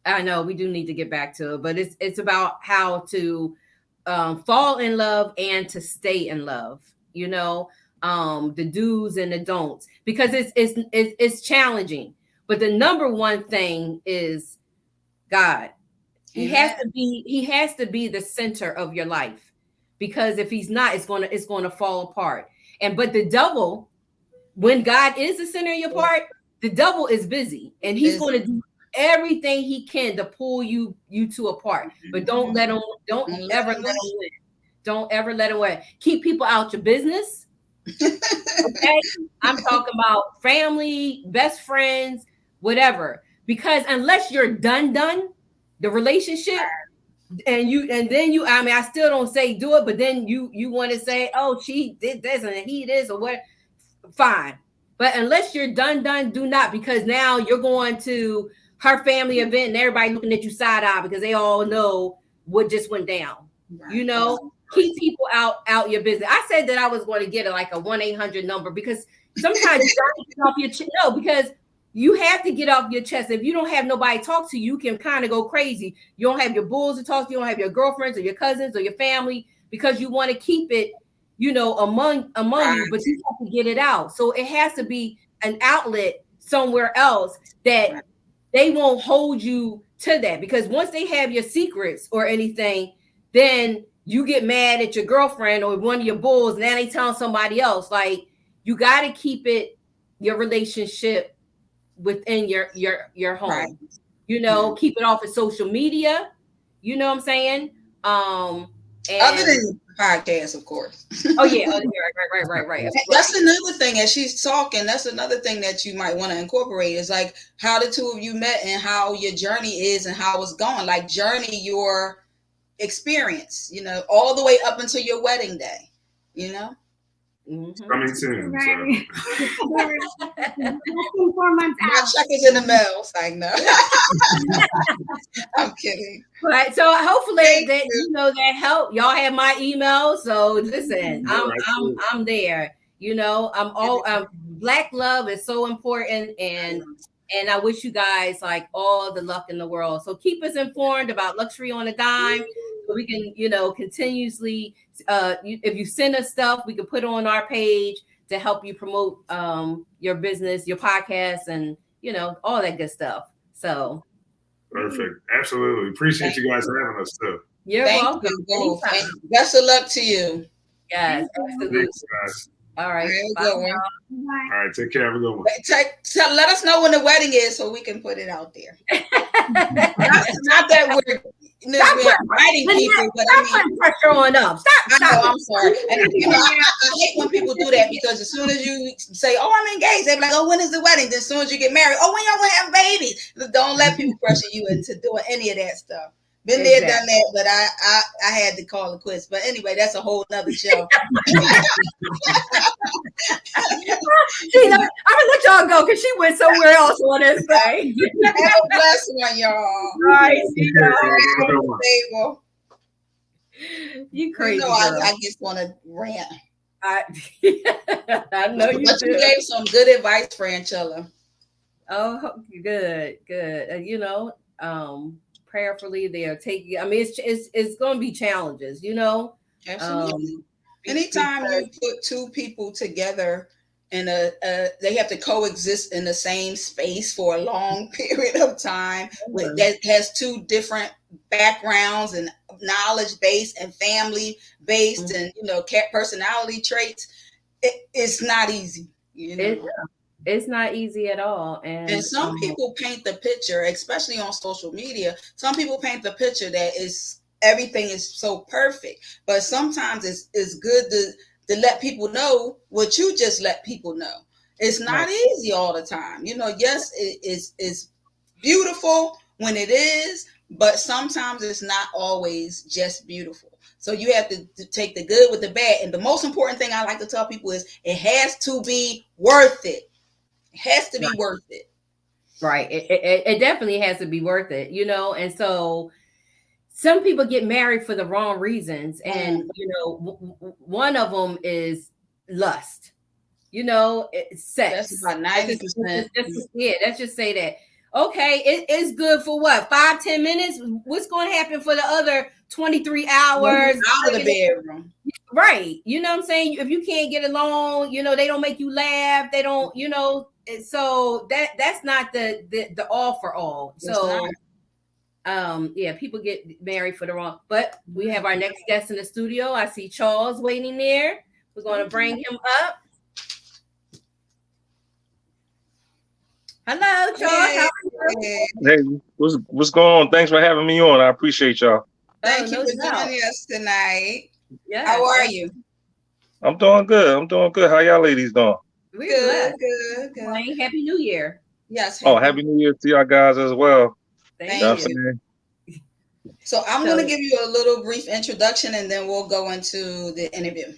I know we do need to get back to it, but it's about how to fall in love and to stay in love. You know, the do's and the don'ts, because it's challenging. But the number one thing is God. He has to be the center of your life, because if he's not, it's going to fall apart. But the devil, when God is the center of your part, the devil is busy, and he's going to do everything he can to pull you two apart. But don't ever let him win. Don't ever let him win. Keep people out your business. Okay, I'm talking about family, best friends, whatever. Because unless you're done the relationship, and then you, I mean, I still don't say do it, but then you want to say, oh, she did this and he this or what, fine. But unless you're done, do not, because now you're going to her family event and everybody looking at you side eye because they all know what just went down. Right. You know, keep people out your business. I said that I was going to get like a 1-800 number, because sometimes you got to get off your chest. No, because you have to get off your chest. If you don't have nobody to talk to, you can kind of go crazy. You don't have your bulls to talk to. You don't have your girlfriends or your cousins or your family, because you want to keep it, you know, among you, but you have to get it out. So it has to be an outlet somewhere else that they won't hold you to that, because once they have your secrets or anything, then you get mad at your girlfriend or one of your bulls, and now they telling somebody else. Like, you got to keep your relationship within your home. Right. You know, keep it off of social media. You know what I'm saying? And other than podcast, of course. Oh yeah, right. That's another thing. As she's talking, that's another thing that you might want to incorporate is like how the two of you met and how your journey is and how it's going. Like journey your experience, you know, all the way up until your wedding day, you know. Coming soon. Right. 4 months out. My check is in the mail. It's like, no. I'm kidding. Right. So hopefully that you know that help. Y'all have my email. So listen, I'm there. You know, Black love is so important, and I wish you guys like all the luck in the world. So keep us informed about Luxury on a Dime. So we can, you know, continuously, if you send us stuff, we can put on our page to help you promote your business, your podcast, and, you know, all that good stuff. So. Perfect. Absolutely. Appreciate you guys having us too. You're welcome. You and best of luck to you. Yes, absolutely. Thanks, guys. All right. All right. Take care. Have a good one. Let us know when the wedding is so we can put it out there. not that we're inviting people, but I mean, pressure on them. Stop. I'm sorry. And, you know, I hate when people do that because as soon as you say, "Oh, I'm engaged," they're like, "Oh, when is the wedding?" Then as soon as you get married, "Oh, when y'all gonna have babies?" Don't let people pressure you into doing any of that stuff. Been there, done that, but I had to call it quits. But anyway, that's a whole nother show. I'm gonna let y'all go because she went somewhere else on this thing. Have a blessed one, y'all. All right, see y'all. You crazy. You know, I just want to rant. I know you. But you gave some good advice, Franchella. Oh, good. You know, prayerfully they are taking. I mean, it's going to be challenges. You know. Absolutely. Anytime you put two people together and they have to coexist in the same space for a long period of time that has two different backgrounds and knowledge based and family based and, you know, personality traits, it's not easy. You know? It's not easy at all. And some people paint the picture, especially on social media, some people paint the picture that everything is so perfect, but sometimes it's good to let people know what you just let people know. It's not easy all the time. You know, yes, it's beautiful when it is, but sometimes it's not always just beautiful. So you have to take the good with the bad. And the most important thing I like to tell people is it has to be worth it. It has to be worth it. Right. It definitely has to be worth it, you know, and so some people get married for the wrong reasons. And, you know, one of them is lust, you know, sex. That's about 90%. Let's just say that. Okay, it's good for what? 5-10 minutes? What's going to happen for the other 23 hours? Out of the bedroom. Right. You know what I'm saying? If you can't get along, you know, they don't make you laugh. They don't, you know, so that's not the all for all. So yeah, people get married for the wrong, but we have our next guest in the studio. I see Charles waiting there. We're going to bring him up. Hello, Charles. Hey, what's going on? Thanks for having me on. I appreciate y'all. Thank you for joining us tonight. Yeah. How are you? I'm doing good. How y'all ladies doing? We're good. Happy New Year. Yes. Happy New Year to y'all guys as well. Thank you. So I'm going to give you a little brief introduction and then we'll go into the interview.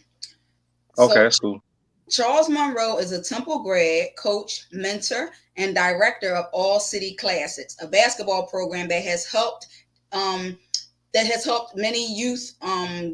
Okay, that's cool. Charles Monroe is a Temple grad, coach, mentor, and director of All City Classics, a basketball program that has helped many youth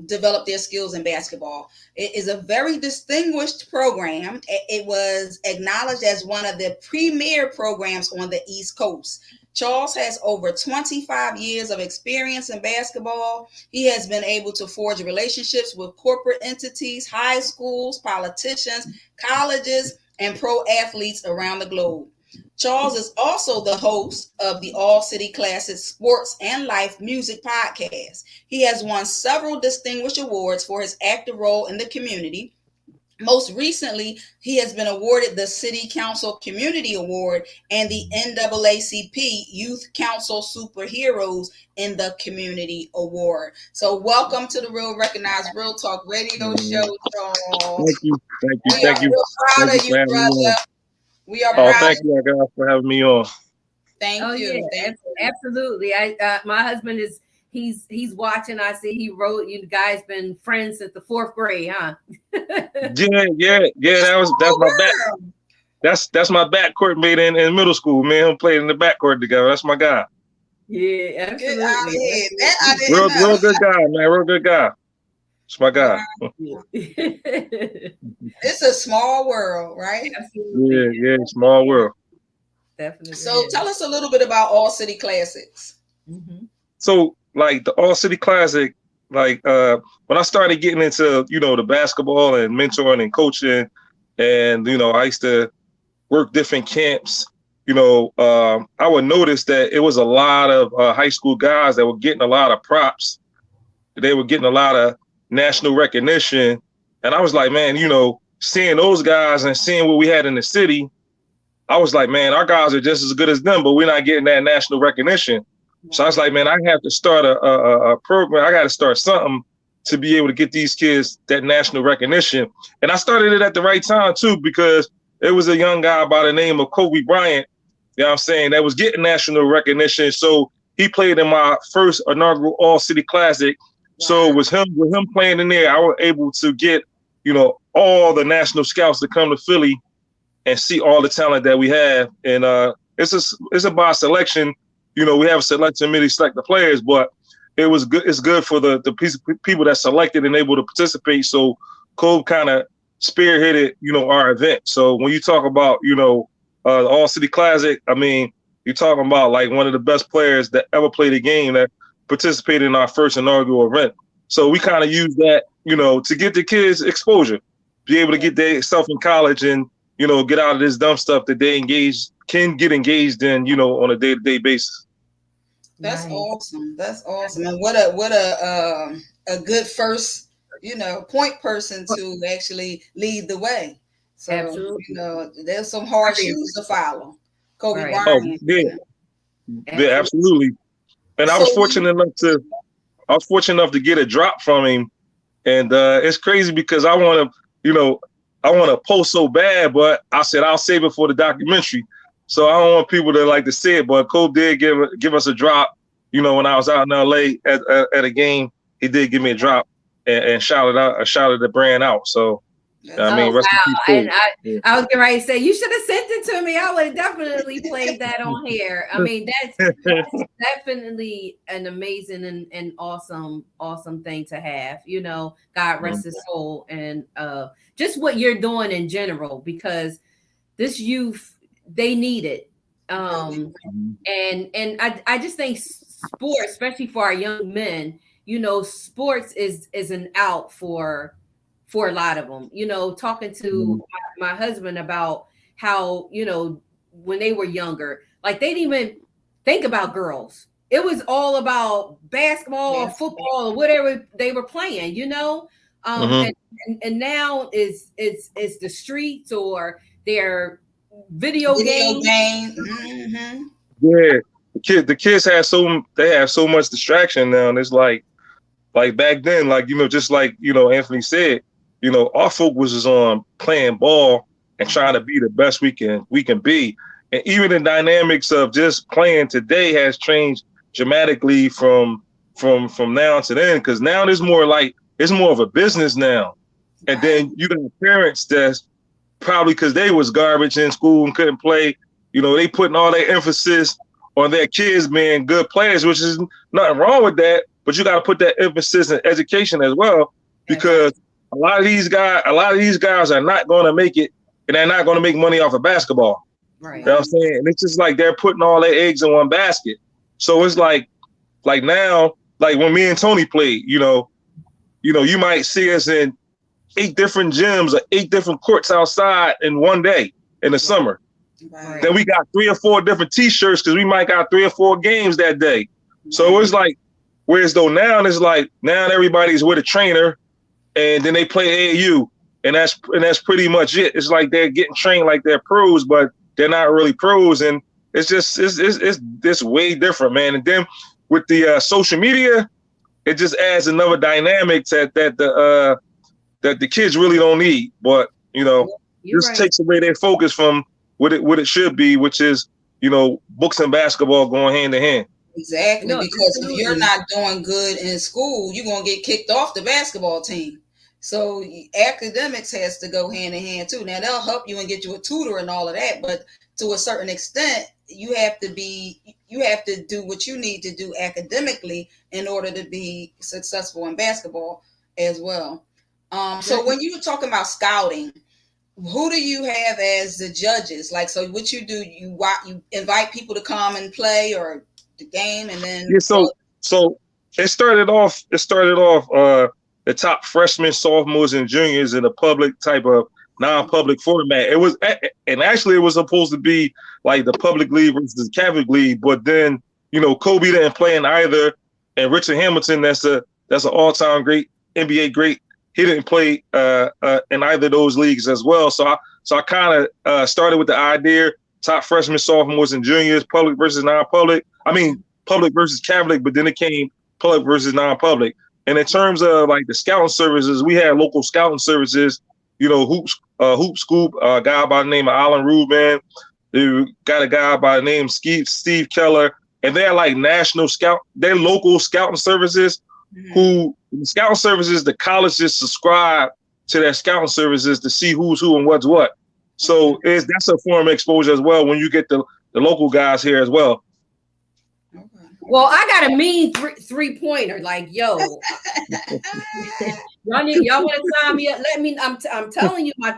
develop their skills in basketball. It is a very distinguished program. It was acknowledged as one of the premier programs on the East Coast. Charles has over 25 years of experience in basketball. He has been able to forge relationships with corporate entities, high schools, politicians, colleges, and pro athletes around the globe. Charles is also the host of the All City Classic Sports and Life Music Podcast. He has won several distinguished awards for his active role in the community. Most recently, he has been awarded the City Council Community Award and the NAACP Youth Council Superheroes in the Community Award. So welcome to the Real Recognized Real Talk Radio Show, Charles. Thank you. We are real proud of you, brother. We are proud. Thank you guys for having me on. Thank you. Yeah, absolutely. My husband is he's watching. I see he wrote. You guys been friends since the 4th grade, huh? yeah. That's my back. That's my backcourt mate in middle school. Man, who played in the backcourt together. That's my guy. Yeah, absolutely. Real good guy, man. Real good guy. It's my guy. It's a small world, right? Absolutely. Yeah, small world. Definitely. So tell us a little bit about All City Classics. Mm-hmm. So like the All City Classic, like when I started getting into, the basketball and mentoring and coaching, and, I used to work different camps, I would notice that it was a lot of high school guys that were getting a lot of props. They were getting a lot of national recognition. And I was like, man, seeing those guys and seeing what we had in the city, I was like, man, our guys are just as good as them, but we're not getting that national recognition. So I was like, man, I have to start a program. I got to start something to be able to get these kids that national recognition. And I started it at the right time, too, because there was a young guy by the name of Kobe Bryant, that was getting national recognition. So he played in my first inaugural All City Classic. Wow. So with him playing in there, I was able to get, all the national scouts to come to Philly and see all the talent that we have. And it's about selection. We have a selection committee select the players, but it was good. It's good for the people that selected and able to participate. So Cole kind of spearheaded, our event. So when you talk about, the All City Classic, I mean, you're talking about like one of the best players that ever played a game that participated in our first inaugural event. So we kind of use that, to get the kids exposure, be able to get themselves in college and, get out of this dumb stuff that they can get engaged in, on a day-to-day basis. That's awesome. That's awesome. And what a good first, point person to actually lead the way. So, absolutely. There's some hard shoes to follow. Kobe Bryant. Oh, yeah, absolutely. And I was fortunate enough to get a drop from him. And it's crazy because I want to post so bad, but I said I'll save it for the documentary. So I don't want people to like to see it, but Cole did give us a drop. When I was out in LA at a game, he did give me a drop and shouted the brand out. So I mean, rest in peace. And I was getting ready to say you should have sent it to me. I would have definitely played that on here. I mean, that's definitely an amazing and awesome thing to have. God rest his soul, and just what you're doing in general, because this youth, they need it. And I just think sports, especially for our young men, sports is an out for a lot of them. Talking to my husband about how, when they were younger, like they didn't even think about girls. It was all about basketball or football or whatever they were playing, and now it's the streets or their video games. Mm-hmm. Yeah, the kids have so much distraction now, and it's like back then, just like Anthony said, our focus is on playing ball and trying to be the best we can be, and even the dynamics of just playing today has changed dramatically from now to then, because now it's more of a business now, and then you got parents that's probably because they was garbage in school and couldn't play, they putting all their emphasis on their kids being good players, which is nothing wrong with that, but you got to put that emphasis in education as well, because a lot of these guys are not going to make it, and they're not going to make money off of basketball. Right. You know what I'm saying? And it's just like they're putting all their eggs in one basket. So it's like now, like when me and Tony played, you might see us in 8 different gyms or 8 different courts outside in one day in the summer. Right. Then we got 3 or 4 different T-shirts because we might got 3 or 4 games that day. So it's like, whereas though now it's like now everybody's with a trainer, and then they play AAU, and that's pretty much it. It's like they're getting trained like they're pros, but they're not really pros, and it's just it's way different, man. And then with the social media, it just adds another dynamic that the kids really don't need. But just takes away their focus from what it should be, which is books and basketball going hand in hand. Exactly, because if you're not doing good in school, you're gonna get kicked off the basketball team. So academics has to go hand in hand too. Now they'll help you and get you a tutor and all of that, but to a certain extent, you have to do what you need to do academically in order to be successful in basketball as well. So when you were talking about scouting, who do you have as the judges? Like, so what you do, you invite people to come and play or the game, and then so it started off the top freshmen, sophomores, and juniors in a public type of non-public format. It was, and actually it was supposed to be like the public league versus the Catholic league, but then Kobe didn't play in either, and Richard Hamilton, that's an all-time great NBA great, he didn't play in either of those leagues as well. So I kind of started with the idea: top freshmen, sophomores, and juniors, public versus non-public. I mean, public versus Catholic, but then it came public versus non-public. And in terms of like the scouting services, we had local scouting services, Hoop Scoop, a guy by the name of Alan Rubin. We got a guy by the name Steve Keller, and they're like they're local scouting services. Who scouting services, the colleges subscribe to their scouting services to see who's who and what's what. So that's a form of exposure as well when you get the local guys here as well. Well, I got a mean three-pointer. Like, yo, y'all want to sign me up? Let me. I'm telling you, my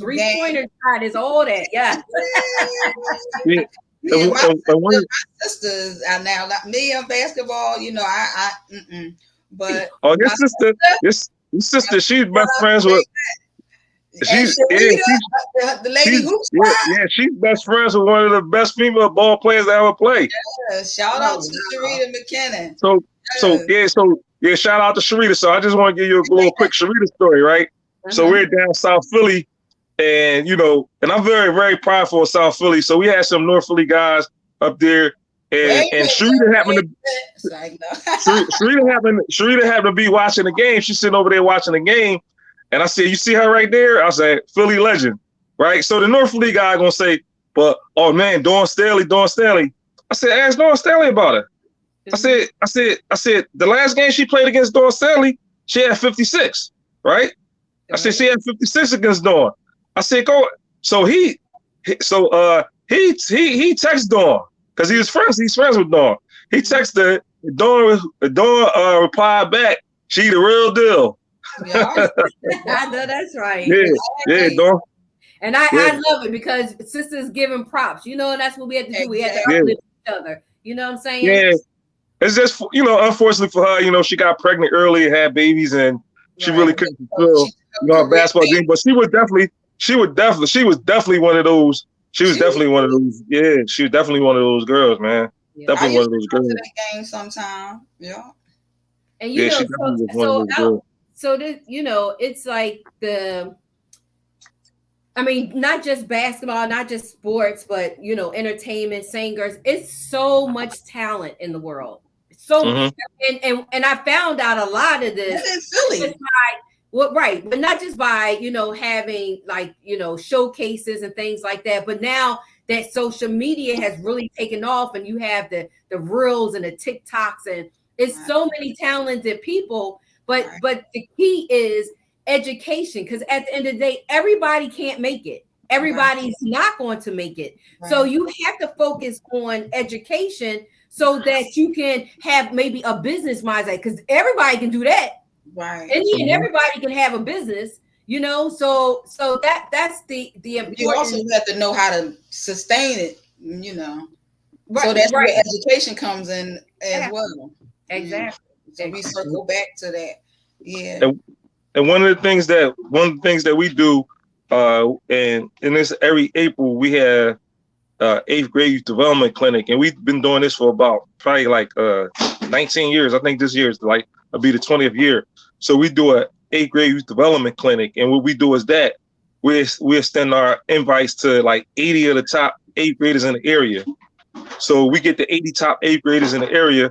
three-pointer side is all that. Yeah. My sisters are now like me in basketball. But your sister, she's best friends with. She's best friends with one of the best female ball players that ever played. Yeah, shout out to Sharita McKinnon. So shout out to Sharita. So I just want to give you a little quick Sharita story, right? So we're down South Philly, and and I'm very, very prideful of South Philly. So we had some North Philly guys up there, and Sharita happened to be watching the game. She's sitting over there watching the game. And I said, you see her right there? I said, Philly legend, right? So the North Philly guy gonna say, but oh man, Dawn Staley. I said, ask Dawn Staley about her. I said, the last game she played against Dawn Staley, she had 56, right? I said she had 56 against Dawn. I said, go. So he texted Dawn because he's friends with Dawn. He texted her. Dawn replied back, she the real deal. Yeah, I know that's right. Yeah, Dawn. And I love it because sisters giving props, and that's what we had to do. We had to uplift each other. You know what I'm saying? Yeah. It's just, unfortunately for her, she got pregnant early and had babies, and she really couldn't fulfill, her basketball dream. But she was definitely one of those. She was definitely one of those. Yeah, she was definitely one of those girls, man. Yeah. Definitely one of those girls. To that game sometime. Yeah. And so this, it's like not just basketball, not just sports, but entertainment, singers. It's so much talent in the world. So and I found out a lot of this in Philly. But not just by having showcases and things like that, but now that social media has really taken off, and you have the reels and the TikToks, and it's so many talented people. But the key is education, because at the end of the day, everybody can't make it. Everybody's not going to make it. Right. So you have to focus on education so that you can have maybe a business mindset, because everybody can do that. Right. And everybody can have a business, so that's the important. You also have to know how to sustain it, Right. So that's where education comes in as well. Exactly. So we circle back to that. Yeah. And one of the things that we do And in this every April we have 8th grade youth development clinic, and we've been doing this for about probably like 19 years. I think this year is like it'll be the 20th year. So we do a 8th grade youth development clinic, and what we do is that we extend our invites to like 80 of the top 8th graders in the area. So we get the 80 top 8th graders in the area,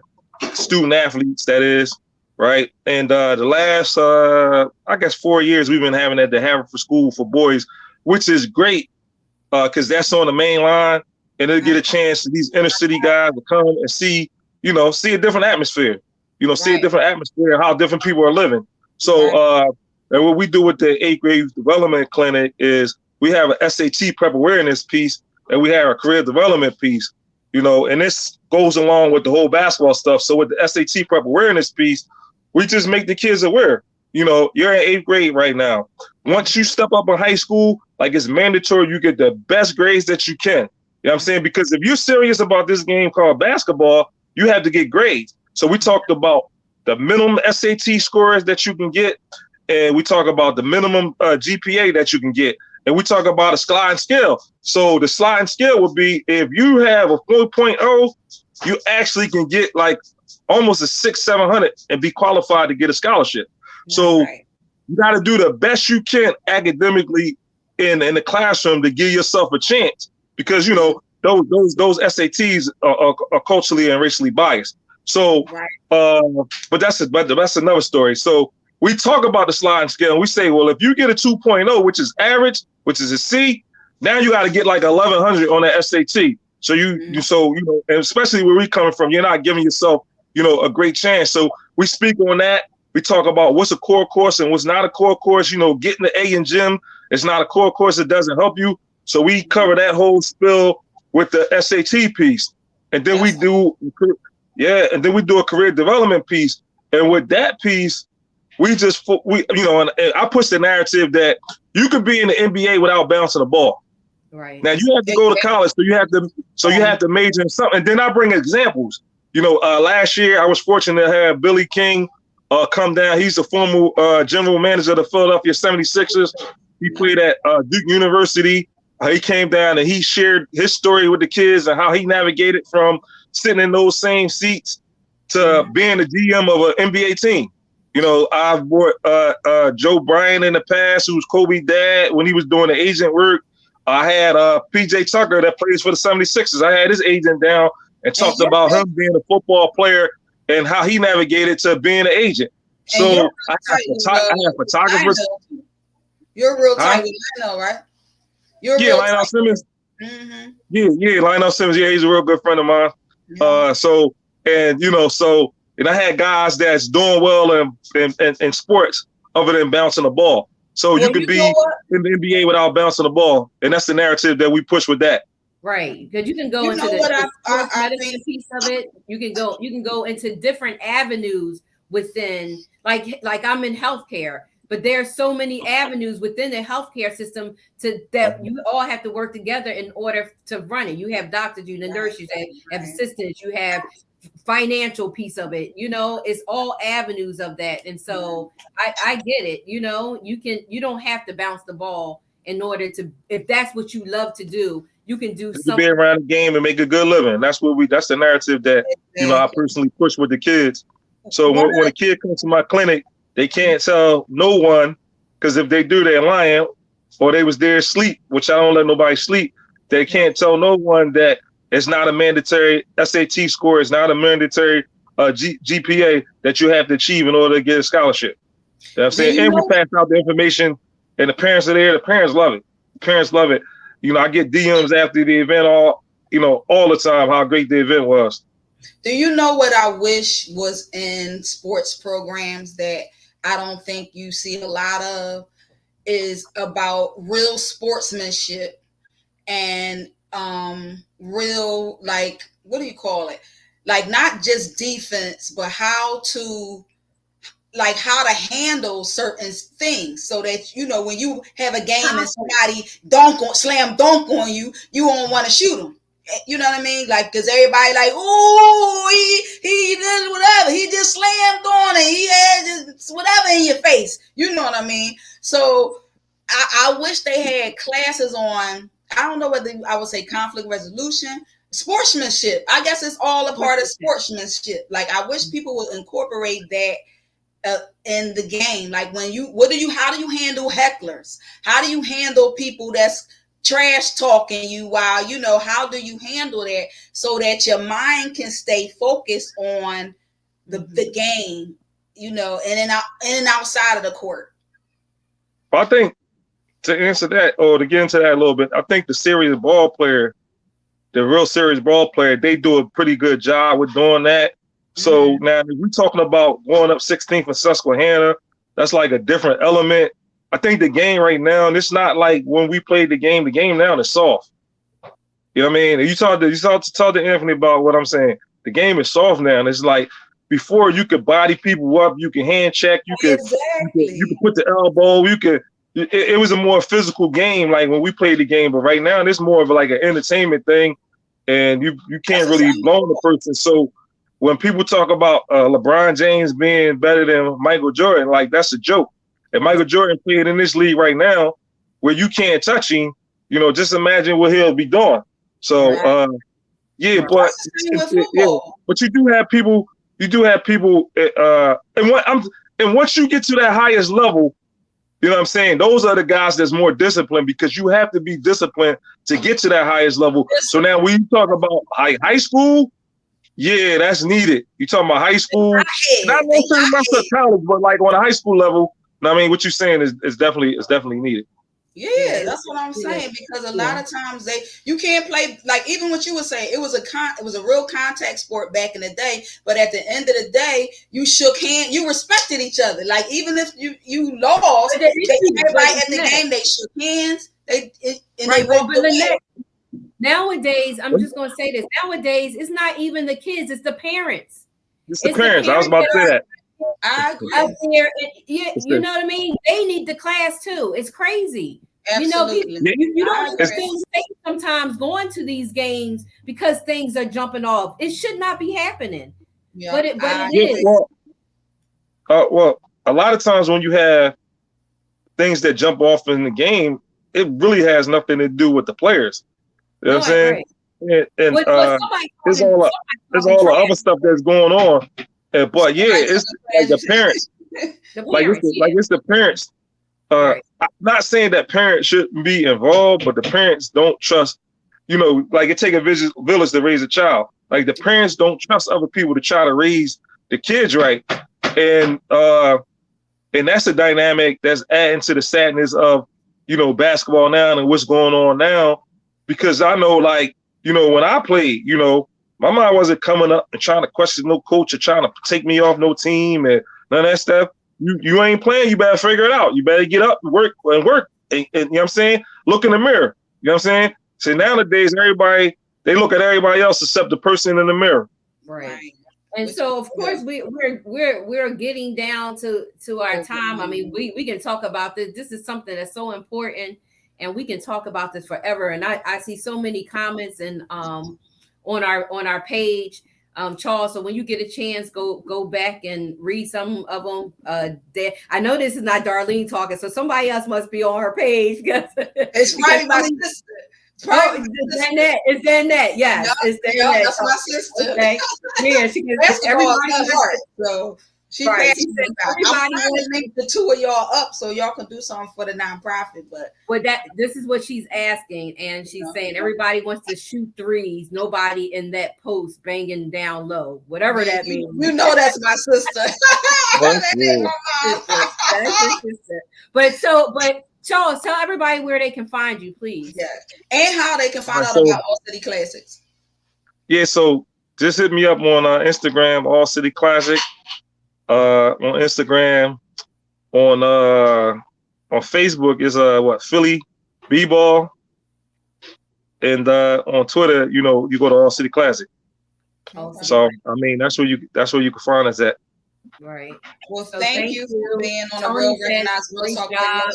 student athletes, that is, right? And the last, I guess, 4 years, we've been having at the Haverford School for Boys, which is great because that's on the main line, and they'll get a chance to these inner city guys to come and see, see a different atmosphere, see a different atmosphere, how different people are living. So, and what we do with the 8th grade youth development clinic is we have an SAT prep awareness piece, and we have a career development piece. And this goes along with the whole basketball stuff. So with the SAT prep awareness piece, we just make the kids aware. You're in 8th grade right now. Once you step up in high school, like it's mandatory, you get the best grades that you can. You know what I'm saying? Because if you're serious about this game called basketball, you have to get grades. So we talked about the minimum SAT scores that you can get, and we talk about the minimum GPA that you can get. And we talk about a sliding scale. So the sliding scale would be if you have a 4.0, you actually can get like almost a 600-700 and be qualified to get a scholarship. So you got to do the best you can academically in the classroom to give yourself a chance, because those SATs are culturally and racially biased. So, but that's another story. So we talk about the sliding scale, and we say, well, if you get a 2.0, which is average, which is a C, now you got to get like 1100 on that SAT. So and especially where we coming from, you're not giving yourself, a great chance. So we speak on that. We talk about what's a core course and what's not a core course. Getting the A in gym is not a core course. It doesn't help you. So we cover that whole spill with the SAT piece, and then we do a career development piece. And with that piece, and I push the narrative that you could be in the NBA without bouncing the ball. Right. Now you have to go to college, so you have to major in something. And then I bring examples. Last year I was fortunate to have Billy King come down. He's the former general manager of the Philadelphia 76ers. He played at Duke University. He came down and he shared his story with the kids and how he navigated from sitting in those same seats to being the GM of an NBA team. I've brought Joe Bryant in the past, who was Kobe's dad when he was doing the agent work. I had PJ Tucker that plays for the 76ers. I had his agent down and talked about him being a football player and how he navigated to being an agent. So I have photographers. You're real tight with Lionel, right? Lionel Simmons. Mm-hmm. Yeah, Lionel Simmons. Yeah, he's a real good friend of mine. Yeah. And I had guys that's doing well in sports other than bouncing the ball. So you could be in the NBA without bouncing the ball. And that's the narrative that we push with that. Right. Because you can go into the medicine piece of it. You can go into different avenues within, like I'm in healthcare, but there's so many avenues within the healthcare system that you all have to work together in order to run it. You have doctors, you have nurses, you have assistants, you have financial piece of it. It's all avenues of that. And so I get it. You don't have to bounce the ball in order to, if that's what you love to do, you can do something. Be around the game and make a good living. That's the narrative that I personally push with the kids. So when a kid comes to my clinic, they can't tell no one, because if they do, they're lying, or they was there asleep, which I don't let nobody sleep. They can't tell no one that it's not a mandatory SAT score. It's not a mandatory GPA that you have to achieve in order to get a scholarship. You know what I'm saying? And we pass out the information, and the parents are there. The parents love it. I get DMs after the event all the time how great the event was. Do you know what I wish was in sports programs that I don't think you see a lot of, is about real sportsmanship and real, like, what do you call it? Like, not just defense, but how to handle certain things, so that, when you have a game and somebody slam dunk on you, you won't want to shoot them. You know what I mean? Like, because everybody like, oh, he did whatever. He just slammed on it. He had just whatever in your face. You know what I mean? So I wish they had classes on, I don't know whether I would say conflict resolution, sportsmanship. I guess it's all a part of sportsmanship. Like, I wish people would incorporate that in the game. Like, how do you handle hecklers? How do you handle people that's trash talking you while, how do you handle that so that your mind can stay focused on the game, in and outside of the court? Well, I think to answer that, or to get into that a little bit, I think the real serious ball player, they do a pretty good job with doing that. So now if we're talking about going up 16th and Susquehanna, that's like a different element. I think the game right now, and it's not like when we played the game now is soft. You know what I mean? You talk to Anthony about what I'm saying. The game is soft now, and it's like before you could body people up, you can hand check, you could put the elbow, it was a more physical game like when we played the game, but right now it's more of like an entertainment thing, and you can't really blow the person. So when people talk about LeBron James being better than Michael Jordan, like that's a joke. If Michael Jordan played in this league right now where you can't touch him, just imagine what he'll be doing. So but you do have people, and once you get to that highest level, you know what I'm saying? Those are the guys that's more disciplined, because you have to be disciplined to get to that highest level. So now when you talk about high school, yeah, that's needed. You talking about high school, not necessarily college, but like on a high school level. I mean, what you're saying is definitely needed. Yeah, that's what I'm saying, because a lot of times you can't play, like even what you were saying, it was a real contact sport back in the day, but at the end of the day, you shook hands, you respected each other. Like even if you lost, everybody at the game, they shook hands, they walked away. Nowadays, I'm just going to say this. Nowadays, it's not even the kids; it's the parents. It's the parents. I was about to say that. I agree. Out there, you know what I mean? They need the class too. It's crazy. Absolutely. You don't feel safe sometimes going to these games because things are jumping off. It should not be happening. Yeah, but it is. Well, a lot of times when you have things that jump off in the game, it really has nothing to do with the players. You know what I'm saying? And there's all the other stuff that's going on. But it's like the parents. It's the parents. I'm not saying that parents shouldn't be involved, but the parents don't trust. Like it takes a village to raise a child. Like the parents don't trust other people to try to raise the kids right, and that's a dynamic that's adding to the sadness of basketball now and what's going on now. Because I know, like when I played, my mind wasn't coming up and trying to question no coach or trying to take me off no team and none of that stuff. You ain't playing, you better figure it out. You better get up and work. And you know what I'm saying? Look in the mirror. You know what I'm saying? So nowadays, everybody, they look at everybody else except the person in the mirror. Right. And so, of course, we're getting down to our time. I mean, we can talk about this. This is something that's so important, and we can talk about this forever. And I see so many comments and on our page, Charles. So when you get a chance, go back and read some of them. I know this is not Darlene talking, so somebody else must be on her page. It's probably my sister. It's Danette. Yes, it's Danette. That's my sister. Okay. Yeah, she gets everybody. So she passed I'm trying to link the two of y'all up so y'all can do something for the nonprofit. But this is what she's asking, and she's saying everybody wants to shoot threes. Nobody in that post banging down low, whatever that means. You know that's my sister. That's your sister. But Charles, tell everybody where they can find you, please. Yeah, and how they can find out about All City Classics. Yeah, so just hit me up on Instagram, All City Classic. On Instagram, on Facebook is Philly B-Ball, and on Twitter, you go to All City Classic. Okay. So I mean that's where you can find us at. Right. Well, thank you for being on a real recognized Real Talk Radio.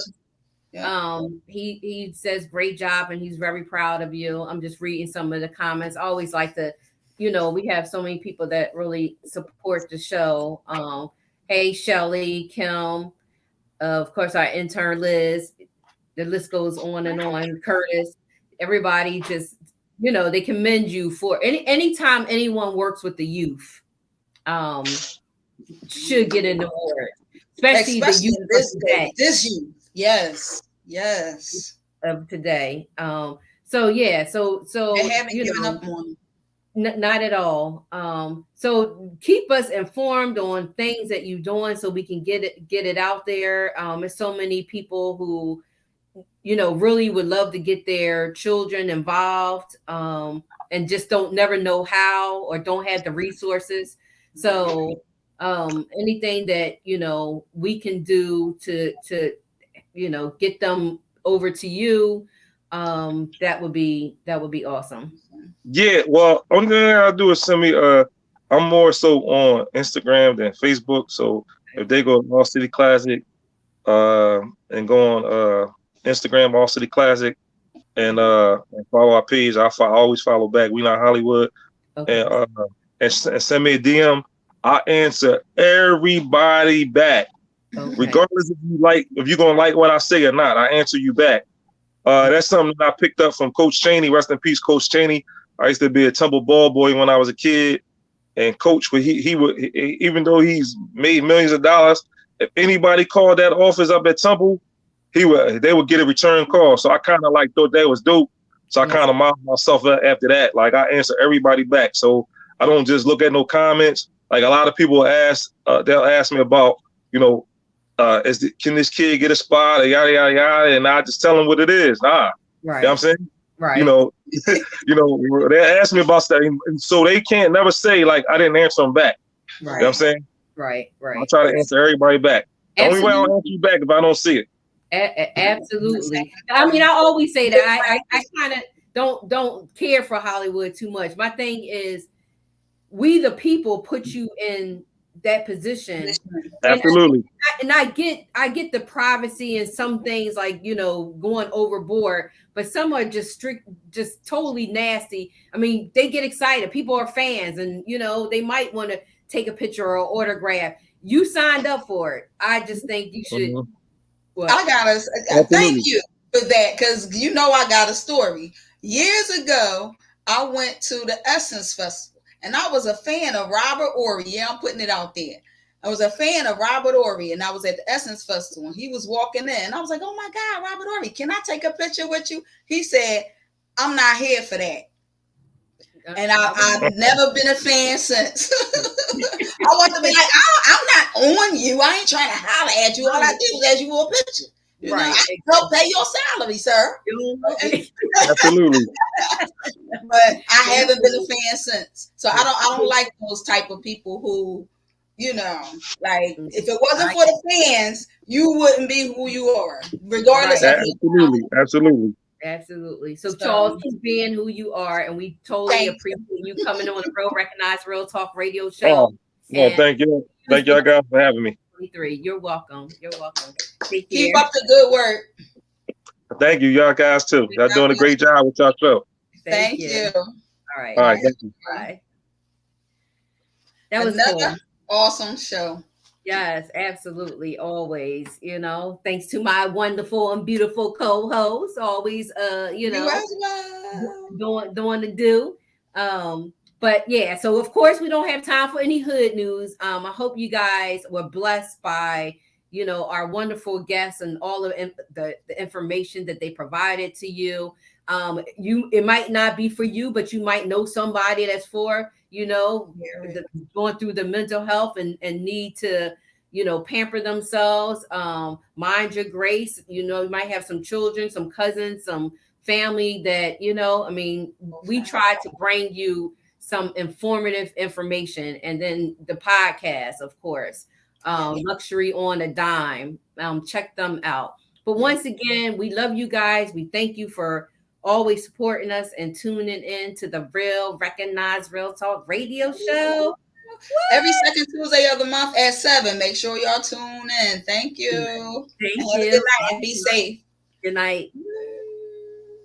Yeah. He says great job and he's very proud of you. I'm just reading some of the comments. I always like to, we have so many people that really support the show. Hey, Shelly, Kim, of course, our intern Liz, the list goes on and on. Curtis, everybody just, they commend you for anytime anyone works with the youth, should get an award, especially the youth this youth. Yes. Of today. So they haven't given up on. Not at all. So keep us informed on things that you're doing so we can get it out there. There's so many people who, really would love to get their children involved, and just never know how or don't have the resources. So anything that we can do to get them over to you, that would be awesome. Yeah, well, only thing I'll do is send me. I'm more so on Instagram than Facebook. So if they go All City Classic, and go on Instagram All City Classic, and follow our page, I always follow back. We Not Hollywood, okay. And send me a DM. I answer everybody back, okay. Regardless if you're gonna like what I say or not. I answer you back. That's something that I picked up from Coach Cheney. Rest in peace, Coach Cheney. I used to be a Temple ball boy when I was a kid, and Coach, he would, even though he's made millions of dollars, if anybody called that office up at Temple, they would get a return call. So I kind of thought that was dope. So I kind of modeled myself after that. Like, I answer everybody back. So I don't just look at no comments. Like, a lot of people they'll ask me about, can this kid get a spot or yada yada yada, and I just tell them what it is. Right. You know what I'm saying? Right. They ask me about stuff, and so they can't never say I didn't answer them back. Right. You know what I'm saying? Right. I try to answer everybody back. The only way I don't answer you back if I don't see it. Absolutely. I mean, I always say that I kind of don't care for Hollywood too much. My thing is, we the people put you in that position. Absolutely. And I get the privacy and some things going overboard, but some are just totally nasty. I mean, they get excited. People are fans, and they might want to take a picture or autograph. You signed up for it. I just think you should. Mm-hmm. I gotta thank you for that, because I got a story. Years ago, I went to the Essence Festival, and I was a fan of Robert Horry. Yeah, I'm putting it out there. I was a fan of Robert Horry, and I was at the Essence Festival, and he was walking in, and I was like, oh my God, Robert Horry, can I take a picture with you? He said, I'm not here for that. And I've never been a fan since. I want to be like, I'm not on you. I ain't trying to holler at you. All I did was ask you for a picture. I help pay your salary, sir. Absolutely. But I haven't been a fan since. So I don't like those type of people who, if it wasn't for the fans, you wouldn't be who you are, regardless of Absolutely. So Charles, keep being who you are, and we totally appreciate you coming on the Real Recognized Real Talk radio show. Thank you. Thank y'all guys for having me. You're welcome. Keep up the good work. Thank you, y'all guys too. Y'all doing a great job with y'all show. Thank you. All right. Thank you. Bye. That was another cool. Awesome show. Yes, absolutely. Always, thanks to my wonderful and beautiful co-host, always, doing the do. But yeah, so of course we don't have time for any hood news. I hope you guys were blessed by, our wonderful guests and all of the information that they provided to you. It might not be for you, but you might know somebody that's for, going through the mental health and need to, pamper themselves. Mind your grace. You might have some children, some cousins, some family that, we try to bring you some informative information. And then the podcast, of course, Luxury on a Dime. Check them out. But once again, we love you guys. We thank you for always supporting us and tuning in to the Real Recognized Real Talk radio show. Every second Tuesday of the month at 7. Make sure y'all tune in. Thank you. Thank you. Have a good night and be safe. Good night.